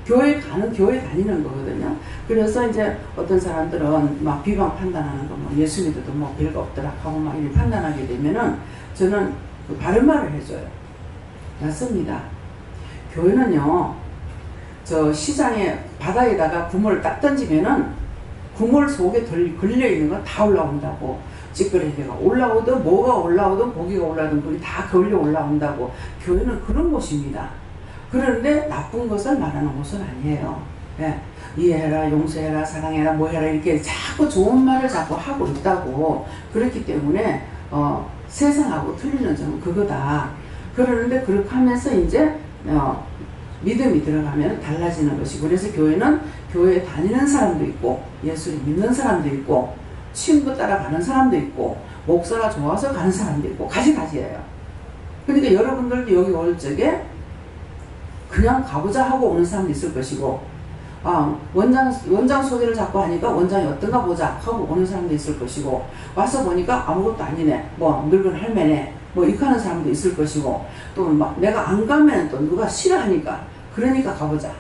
교회 다니는 거거든요. 그래서 이제 어떤 사람들은 막 비방 판단하는 거, 뭐 예수 믿어도 뭐 별거 없더라 하고 막 이렇게 판단하게 되면은 저는 그 바른 말을 해줘요. 맞습니다. 교회는요, 저 시장에 바다에다가 구멍을 딱 던지면은 구멍 속에 걸려 있는 건 다 올라온다고. 찌끄레기가 올라오든 뭐가 올라오든 고기가 올라오든 그게 다 걸려 올라온다고. 교회는 그런 곳입니다. 그런데 나쁜 것을 말하는 곳은 아니에요. 예. 이해해라, 용서해라, 사랑해라, 뭐 해라 이렇게 자꾸 좋은 말을 자꾸 하고 있다고. 그렇기 때문에 세상하고 틀리는 점은 그거다. 그러는데 그렇게 하면서 이제 믿음이 들어가면 달라지는 것이고, 그래서 교회는 교회에 다니는 사람도 있고 예수를 믿는 사람도 있고 친구 따라가는 사람도 있고 목사가 좋아서 가는 사람도 있고 가지가지예요. 그러니까 여러분들도 여기 올 적에 그냥 가보자 하고 오는 사람도 있을 것이고, 아, 원장 소개를 자꾸 하니까 원장이 어떤가 보자 하고 오는 사람도 있을 것이고, 와서 보니까 아무것도 아니네, 뭐 늙은 할매네, 뭐 이렇게 하는 사람도 있을 것이고, 또 막 내가 안 가면 또 누가 싫어하니까 그러니까 가보자,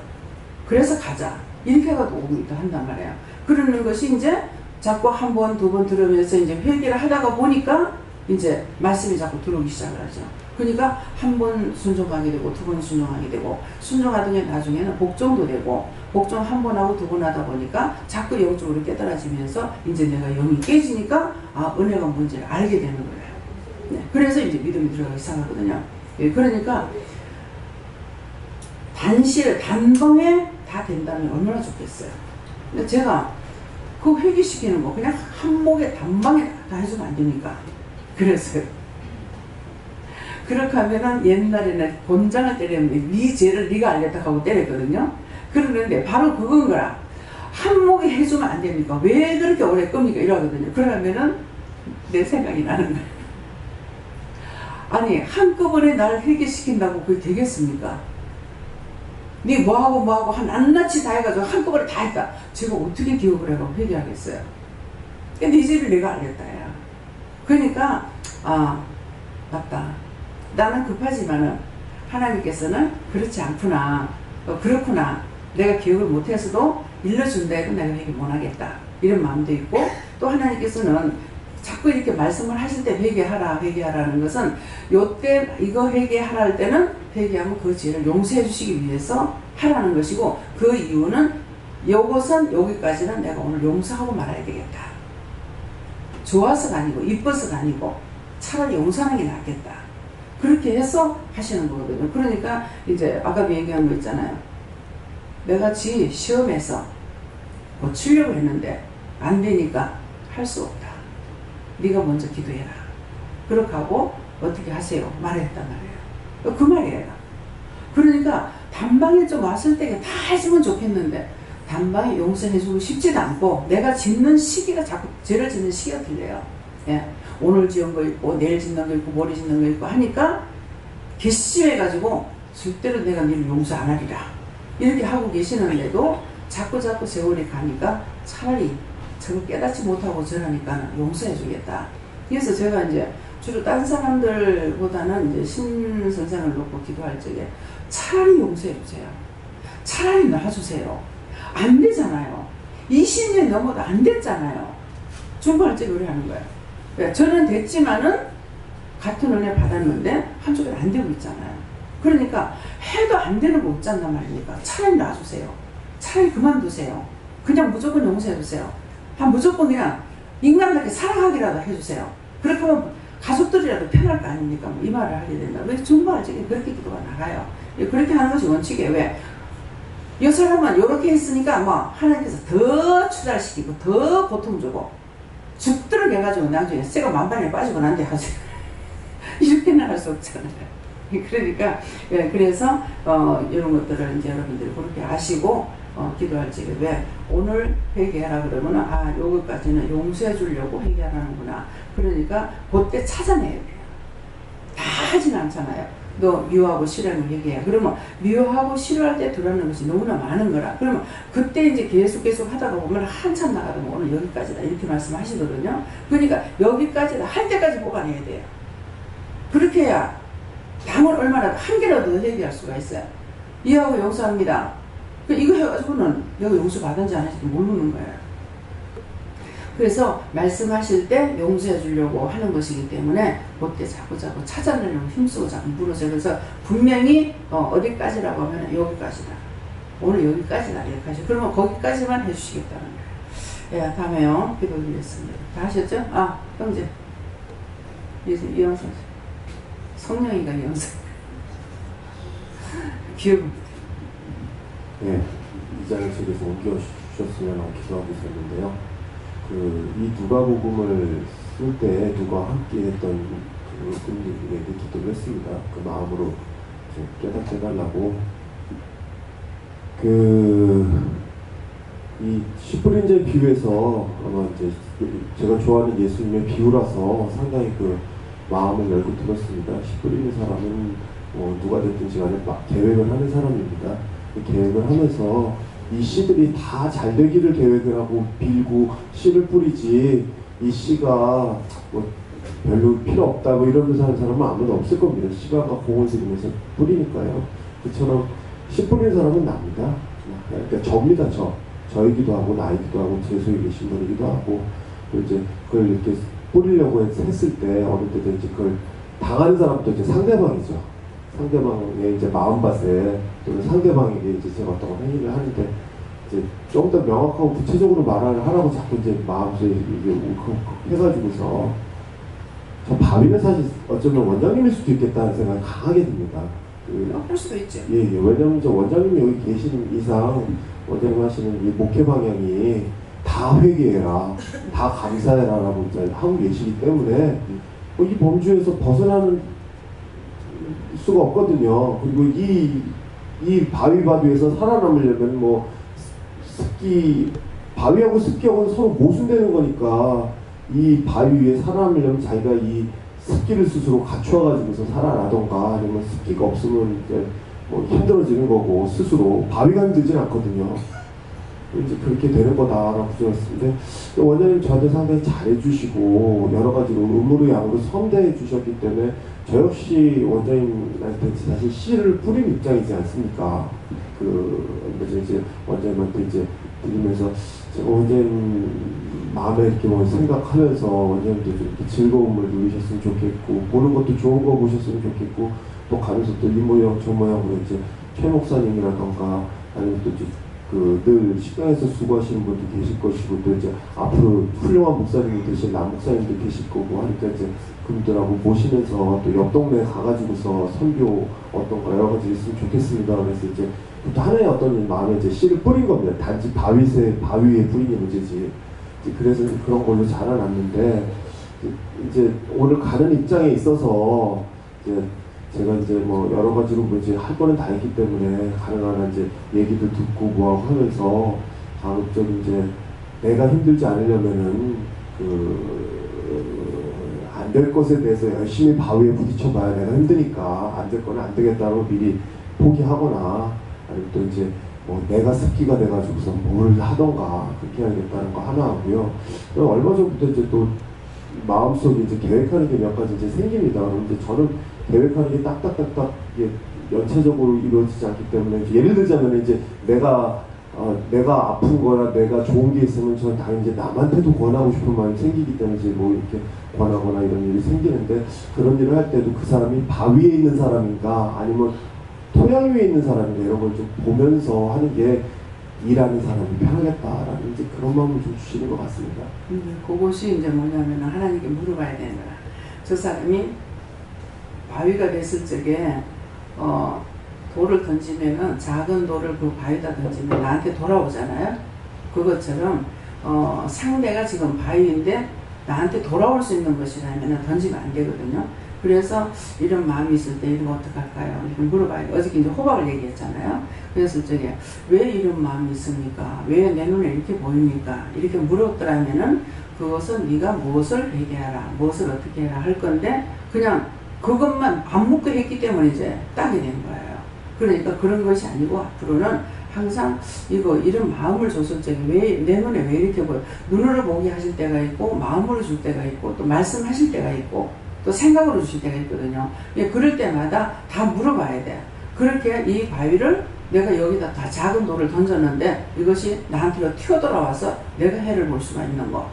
그래서 가자 이렇게 해가지고 오기도 한단 말이에요. 그러는 것이 이제 자꾸 한 번, 두 번 들으면서 이제 회개를 하다가 보니까 이제 말씀이 자꾸 들어오기 시작을 하죠. 그러니까 한 번 순종하게 되고 두 번 순종하게 되고, 순종하더니 나중에는 복종도 되고, 복종 한 번 하고 두 번 하다 보니까 자꾸 영적으로 깨달아지면서 이제 내가 영이 깨지니까 아, 은혜가 뭔지를 알게 되는 거예요. 네. 그래서 이제 믿음이 들어가기 시작하거든요. 예, 그러니까 단방에 다 된다면 얼마나 좋겠어요. 근데 제가 그 회개시키는 거 그냥 한목에 단방에 다 해주면 안 되니까 그랬어요. 그렇게 하면은 옛날에는 곤장을 때리는데 네 죄를 네가 알겠다 하고 때렸거든요. 그러는데 바로 그건 거라. 한목에 해주면 안 됩니까? 왜 그렇게 오래 겁니까? 이러거든요. 그러면은 내 생각이 나는 거예요. 아니, 한꺼번에 날 회개시킨다고 그게 되겠습니까? 네 뭐하고 낱낱이 다 해가지고 한꺼번에 다 했다. 제가 어떻게 기억을 해가지고 회개하겠어요? 네 죄를 내가 알겠다 야. 그러니까 아, 맞다. 나는 급하지만은 하나님께서는 그렇지 않구나, 그렇구나, 내가 기억을 못해서도 일러준다 해도 내가 회개 못하겠다 이런 마음도 있고, 또 하나님께서는 자꾸 이렇게 말씀을 하실 때 회개하라는 것은 요때 이거 회개하라 할 때는 회개하면 그 죄를 용서해 주시기 위해서 하라는 것이고, 그 이유는 요것은 여기까지는 내가 오늘 용서하고 말아야 되겠다. 좋아서가 아니고 이뻐서가 아니고 차라리 용서하는 게 낫겠다. 그렇게 해서 하시는 거거든요. 그러니까 이제 아까 얘기한 거 있잖아요. 내가 시험에서 고치려고 했는데 안 되니까 할 수 없다. 네가 먼저 기도해라. 그렇게 하고 어떻게 하세요? 말했단 말이에요. 그 말이에요. 그러니까 단방에 좀 왔을 때 다 해주면 좋겠는데 단방에 용서해주고 싶지도 않고, 내가 짓는 시기가 자꾸 죄를 짓는 시기가 틀려요. 예. 오늘 지은 거 있고 내일 짓는 거 있고 모레 짓는 거 있고 하니까 괘씸해가지고 절대로 내가 너를 용서 안 하리라 이렇게 하고 계시는데도 자꾸 세월이 가니까 차라리 저거 깨닫지 못하고 저러니까 용서해 주겠다. 그래서 제가 이제 주로 다른 사람들보다는 이제 신 선생을 놓고 기도할 적에 차라리 용서해 주세요. 차라리 놔주세요. 안 되잖아요. 20년 넘어도 안 됐잖아요. 중보할 적에 우리 하는 거예요. 저는 됐지만은 같은 은혜 받았는데 한쪽은 안 되고 있잖아요. 그러니까 해도 안 되는 거 없잖단 말입니까? 차라리 놔주세요. 차라리 그만두세요. 그냥 무조건 용서해 주세요. 무조건 그냥 인간답게 살아가기라도 해주세요. 그렇게 하면 가족들이라도 편할 거 아닙니까? 이 말을 하게 된다. 왜 중보할 적에 그렇게 기도가 나가요? 그렇게 하는 것이 원칙이에요. 왜? 이 사람은 이렇게 했으니까 뭐 하나님께서 더 추달시키고 더 고통 주고 죽도록 해가지고 나중에 쇠가 만반에 빠지고 난데 하지 이렇게 나갈 수 없잖아요. 그러니까 그래서 이런 것들을 이제 여러분들이 그렇게 아시고 기도할 적에 왜 오늘 회개하라 그러면 아 요거까지는 용서해 주려고 회개하라는구나. 그러니까 그때 찾아내야 돼요. 다 하진 않잖아요. 너 미워하고 싫어하는 얘기해. 그러면 미워하고 싫어할 때 들어가는 것이 너무나 많은 거라. 그러면 그때 이제 계속 하다가 보면 한참 나가다 보면 오늘 여기까지다 이렇게 말씀하시거든요. 그러니까 여기까지다 할 때까지 뽑아내야 돼요. 그렇게 해야 당을 얼마나 한 개라도 더 얘기할 수가 있어요. 이해하고 용서합니다. 이거 해가지고는 내가 용서 받은지 안 했는지 모르는 거예요. 그래서 말씀하실 때 용서해 주려고 하는 것이기 때문에 그때 자꾸 찾아내려고 힘쓰고 자꾸 물어줘요. 그래서 분명히 어디까지라고 하면 여기까지다. 오늘 여기까지다. 여기까지. 그러면 거기까지만 해주시겠다는 거예요. 예, 다음에요. 기도드리겠습니다. 다 하셨죠? 아, 형제. 이영선. 성령인가 이영선. 기억. 네, 이 자리에 속에서 옮겨주셨으면 기도하고 있었는데요. 이 누가복음을 쓸 때 누가 함께 했던 분들에게 기도를 했습니다. 그 마음으로 깨닫게 해달라고. 이 씨 뿌린 자의 비유에서 아마 이제 제가 좋아하는 예수님의 비유라서 상당히 그 마음을 열고 들었습니다. 씨 뿌리는 사람은 누가 됐든지 간에 막 계획을 하는 사람입니다. 그 계획을 하면서 이 씨들이 다 잘 되기를 계획을 하고 빌고 씨를 뿌리지 이 씨가 별로 필요 없다 이러면서 하는 사람은 아무도 없을 겁니다. 씨가 공을 들이면서 뿌리니까요. 그처럼 씨 뿌리는 사람은 납니다. 그러니까 저입니다. 저이기도 하고 나이기도 하고 제 속에 계신 분이기도 하고 이제 그걸 이렇게 뿌리려고 했을 때 어느 때도 이제 그걸 당하는 사람도 이제 상대방이죠. 상대방의 이제 마음밭에 또는 상대방에게 이제 제가 어떤 행위를 하는데 이제 좀 더 명확하고 구체적으로 말을 하라고 자꾸 이제 마음속에 이게 울컥울컥 해가지고서 저 바위는 사실 어쩌면 원장님일 수도 있겠다는 생각이 강하게 듭니다. 그럴 수도 있죠. 예. 왜냐면 저 원장님이 여기 계시는 이상 원장님 하시는 이 목회 방향이 다 회개해라, 다 감사해라라고 이제 하고 계시기 때문에 이 범주에서 벗어나는 수가 없거든요. 그리고 이 바위바위에서 살아남으려면 바위하고 습기하고는 서로 모순되는 거니까 이 바위 위에 살아남으려면 자기가 이 습기를 스스로 갖추어가지고서 살아나던가 아니면 습기가 없으면 이제 힘들어지는 거고 스스로 바위가 힘들진 않거든요. 이제 그렇게 되는 거다라고 주셨는데 원장님 저한테 상당히 잘해주시고 여러 가지로 음으로 양으로 선대해 주셨기 때문에 저 역시 원장님한테 사실 씨를 뿌린 입장이지 않습니까? 이제 원장님한테 이제 드리면서 제가 원장님 마음에 이렇게 생각하면서 원장님도 좀 이렇게 즐거움을 누리셨으면 좋겠고 보는 것도 좋은 거 보셨으면 좋겠고 또 가면서 또 이 모양 저 모양으로 이제 최 목사님이라던가 아니면 또 이제 늘 식당에서 수고하시는 분도 계실 것이고 또 이제 앞으로 훌륭한 목사님이 되실 남 목사님도 계실 거고 하니까 이제 그분들하고 모시면서 또 옆 동네에 가가지고서 선교 어떤 거 여러 가지 있으면 좋겠습니다. 그래서 이제 또 하나의 어떤 마음에 이제 씨를 뿌린 겁니다. 단지 바위에 뿌린 게 문제지. 그래서 그런 걸로 자라났는데 이제 오늘 가는 입장에 있어서 이제 제가 이제 여러 가지로 이제 할 거는 다 했기 때문에 가능한 이제 얘기도 듣고 뭐하고 하면서 가급적 이제 내가 힘들지 않으려면은 안 될 것에 대해서 열심히 바위에 부딪혀봐야 내가 힘드니까 안 될 거는 안 되겠다고 미리 포기하거나 아니면 또 이제 내가 습기가 돼가지고서 뭘 하던가 그렇게 해야겠다는 거 하나 하고요. 얼마 전부터 이제 또 마음속에 이제 계획하는 게 몇 가지 이제 생깁니다. 그런데 저는 계획하는 게 딱딱딱딱 이게 연체적으로 이루어지지 않기 때문에 예를 들자면 이제 내가 아픈 거나 내가 좋은 게 있으면 저는 다 이제 남한테도 권하고 싶은 마음이 생기기 때문에 이제 이렇게 권하거나 이런 일이 생기는데 그런 일을 할 때도 그 사람이 바위에 있는 사람인가 아니면 토양 위에 있는 사람인가 이런 걸 좀 보면서 하는 게 일하는 사람이 편하겠다라는 이제 그런 마음을 좀 주시는 것 같습니다. 그것이 이제 뭐냐면 하나님께 물어봐야 되는 거라. 저 사람이 바위가 됐을 적에 돌을 던지면은 작은 돌을 그 바위에다 던지면 나한테 돌아오잖아요. 그것처럼 상대가 지금 바위인데 나한테 돌아올 수 있는 것이라면 던지면 안 되거든요. 그래서 이런 마음이 있을 때 이거 어떡할까요? 이렇게 물어봐요. 어저께 이제 호박을 얘기했잖아요. 그래서 저게 왜 이런 마음이 있습니까? 왜 내 눈에 이렇게 보입니까? 이렇게 물었더라면은 그것은 네가 무엇을 회개하라, 무엇을 어떻게 해라 할 건데 그냥 그것만 안 묻고 했기 때문에 이제 따게 된 거예요. 그러니까 그런 것이 아니고 앞으로는 항상 이런 마음을 줬을 적에 왜 내 눈에 왜 이렇게 보여? 눈으로 보게 하실 때가 있고 마음으로 줄 때가 있고 또 말씀하실 때가 있고 또 생각으로 주실 때가 있거든요. 그럴 때마다 다 물어봐야 돼. 그렇게 이 바위를 내가 여기다 다 작은 돌을 던졌는데 이것이 나한테로 튀어돌아와서 내가 해를 볼 수가 있는 거.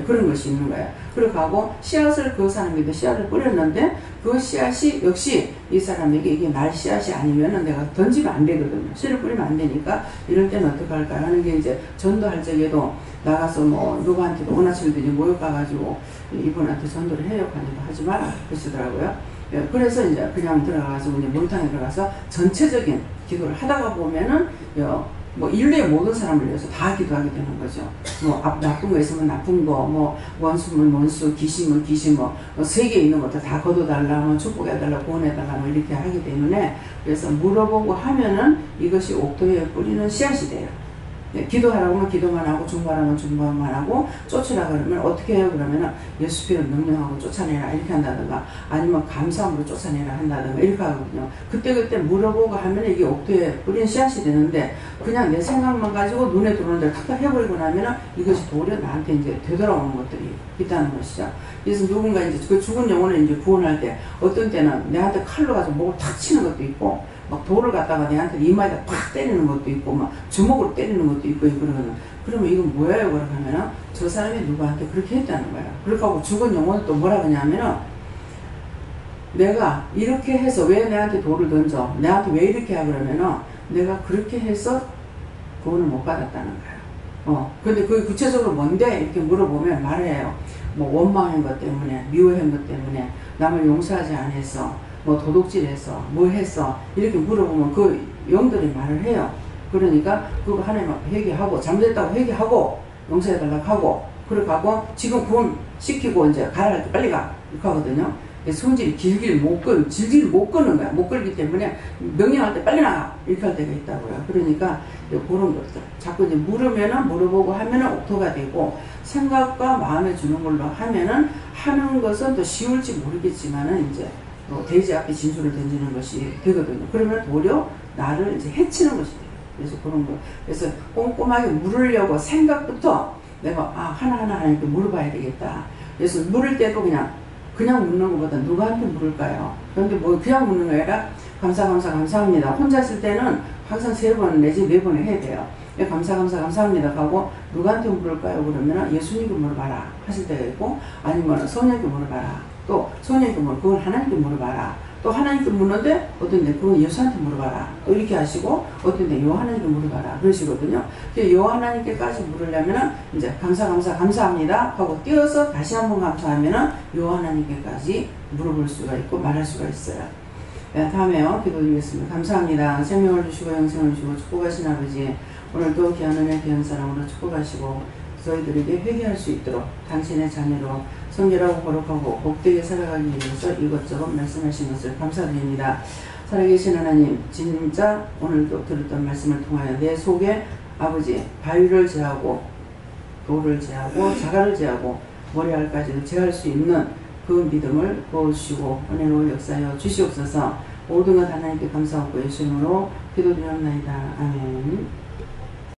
그런 것이 있는 거예요. 그리고 하고 씨앗을 그 사람에게 씨앗을 뿌렸는데 그 씨앗이 역시 이 사람에게 이게 말 씨앗이 아니면은 내가 던지면 안 되거든요. 씨를 뿌리면 안 되니까 이럴 때는 어떻게 할까 하는 게 이제 전도할 적에도 나가서 뭐 누구한테도 원하시는데 모여가가지고 이분한테 전도를 해요. 하지 마라 그러시더라고요. 그래서 이제 그냥 들어가서 이제 목욕탕에 들어가서 전체적인 기도를 하다가 보면은 뭐 인류의 모든 사람을 위해서 다 기도하게 되는 거죠. 뭐 나쁜 거 있으면 나쁜 거, 뭐 원수면 원수, 귀신은 귀신, 뭐 세계에 있는 것도 다 걷어달라, 뭐 축복해달라, 구원해달라, 뭐 이렇게 하기 때문에 그래서 물어보고 하면은 이것이 옥토에 뿌리는 씨앗이 돼요. 기도하라고 하면 기도만 하고 중보하라면 중보만 하고 쫓으라 그러면 어떻게 해요? 그러면은 예수 피로 명령하고 쫓아내라 이렇게 한다든가 아니면 감사함으로 쫓아내라 한다든가 이렇게 하거든요. 그때 물어보고 하면 이게 옥토에 뿌린 씨앗이 되는데 그냥 내 생각만 가지고 눈에 들어오는 대로 탁탁 해버리고 나면은 이것이 도리어 나한테 이제 되돌아오는 것들이 있다는 것이죠. 그래서 누군가 이제 그 죽은 영혼을 이제 구원할 때 어떤 때는 내한테 칼로 가지고 목을 탁 치는 것도 있고 막 돌을 갖다가 내한테 이마에다 팍 때리는 것도 있고 막 주먹으로 때리는 것도 있고 그러거든. 그러면 이건 뭐예요? 그러면은 저 사람이 누구한테 그렇게 했다는 거야. 그렇게 하고 죽은 영혼은 또 뭐라 그러냐면은 내가 이렇게 해서 왜 내한테 돌을 던져? 내한테 왜 이렇게 하고 그러면은 내가 그렇게 해서 구원을 못 받았다는 거야. 근데 그게 구체적으로 뭔데? 이렇게 물어보면 말해요. 뭐 원망한 것 때문에, 미워한 것 때문에, 남을 용서하지 않아서 뭐 도둑질해서 뭐 했어 이렇게 물어보면 그 영들이 말을 해요. 그러니까 그거 하나님 앞에 회개하고 잘못했다고 회개하고 용서해달라고 하고 그렇게 하고 지금 구원 시키고 이제 가라 할 때 빨리 가 이렇게 하거든요. 성질이 질질 못 끄는 거야. 못 끌기 때문에 명령할 때 빨리 나가 이렇게 할 때가 있다고요. 그러니까 그런 것들 자꾸 이제 물어보고 하면은 옥토가 되고 생각과 마음에 주는 걸로 하면은 하는 것은 또 쉬울지 모르겠지만은 이제 돼지 앞에 진술을 던지는 것이 되거든요. 그러면 도리어 나를 이제 해치는 것이 돼요. 그래서 그런 거. 그래서 꼼꼼하게 물으려고 생각부터 내가 하나하나 이렇게 물어봐야 되겠다. 그래서 물을 때도 그냥 묻는 것보다 누구한테 물을까요? 그런데 뭐 그냥 묻는 거 아니라 감사합니다. 혼자 있을 때는 항상 3번 내지 4번을 해야 돼요. 감사합니다 하고 누구한테 물을까요? 그러면 예수님께 물어봐라 하실 때가 있고 아니면 성령께 물어봐라. 또 성령께 그걸 하나님께 물어봐라. 또 하나님께 묻는데 어떤 데 그건 예수한테 물어봐라. 또 이렇게 하시고 어떤 데 요하나님께 물어봐라. 그러시거든요. 요하나님께까지 물으려면은 이제 감사합니다 하고 띄어서 다시 한번 감사하면은 요하나님께까지 물어볼 수가 있고 말할 수가 있어요. 다음에요. 기도드리겠습니다. 감사합니다. 생명을 주시고 영생을 주시고 축복하신 아버지 오늘도 귀한 은혜 귀한 사랑으로 축복하시고 저희들에게 회개할 수 있도록 당신의 자녀로 성결하고 거룩하고 복되게 살아가기 위해서 이것저것 말씀하신 것을 감사드립니다. 살아계신 하나님 진짜 오늘도 들었던 말씀을 통하여 내 속에 아버지 바위를 제하고 돌을 제하고 자갈을 제하고 머리알까지도 제할 수 있는 그 믿음을 부어주시고 은혜로 역사하여 주시옵소서. 모든 것 하나님께 감사하고 예수 이름으로 기도드리옵나이다. 아멘.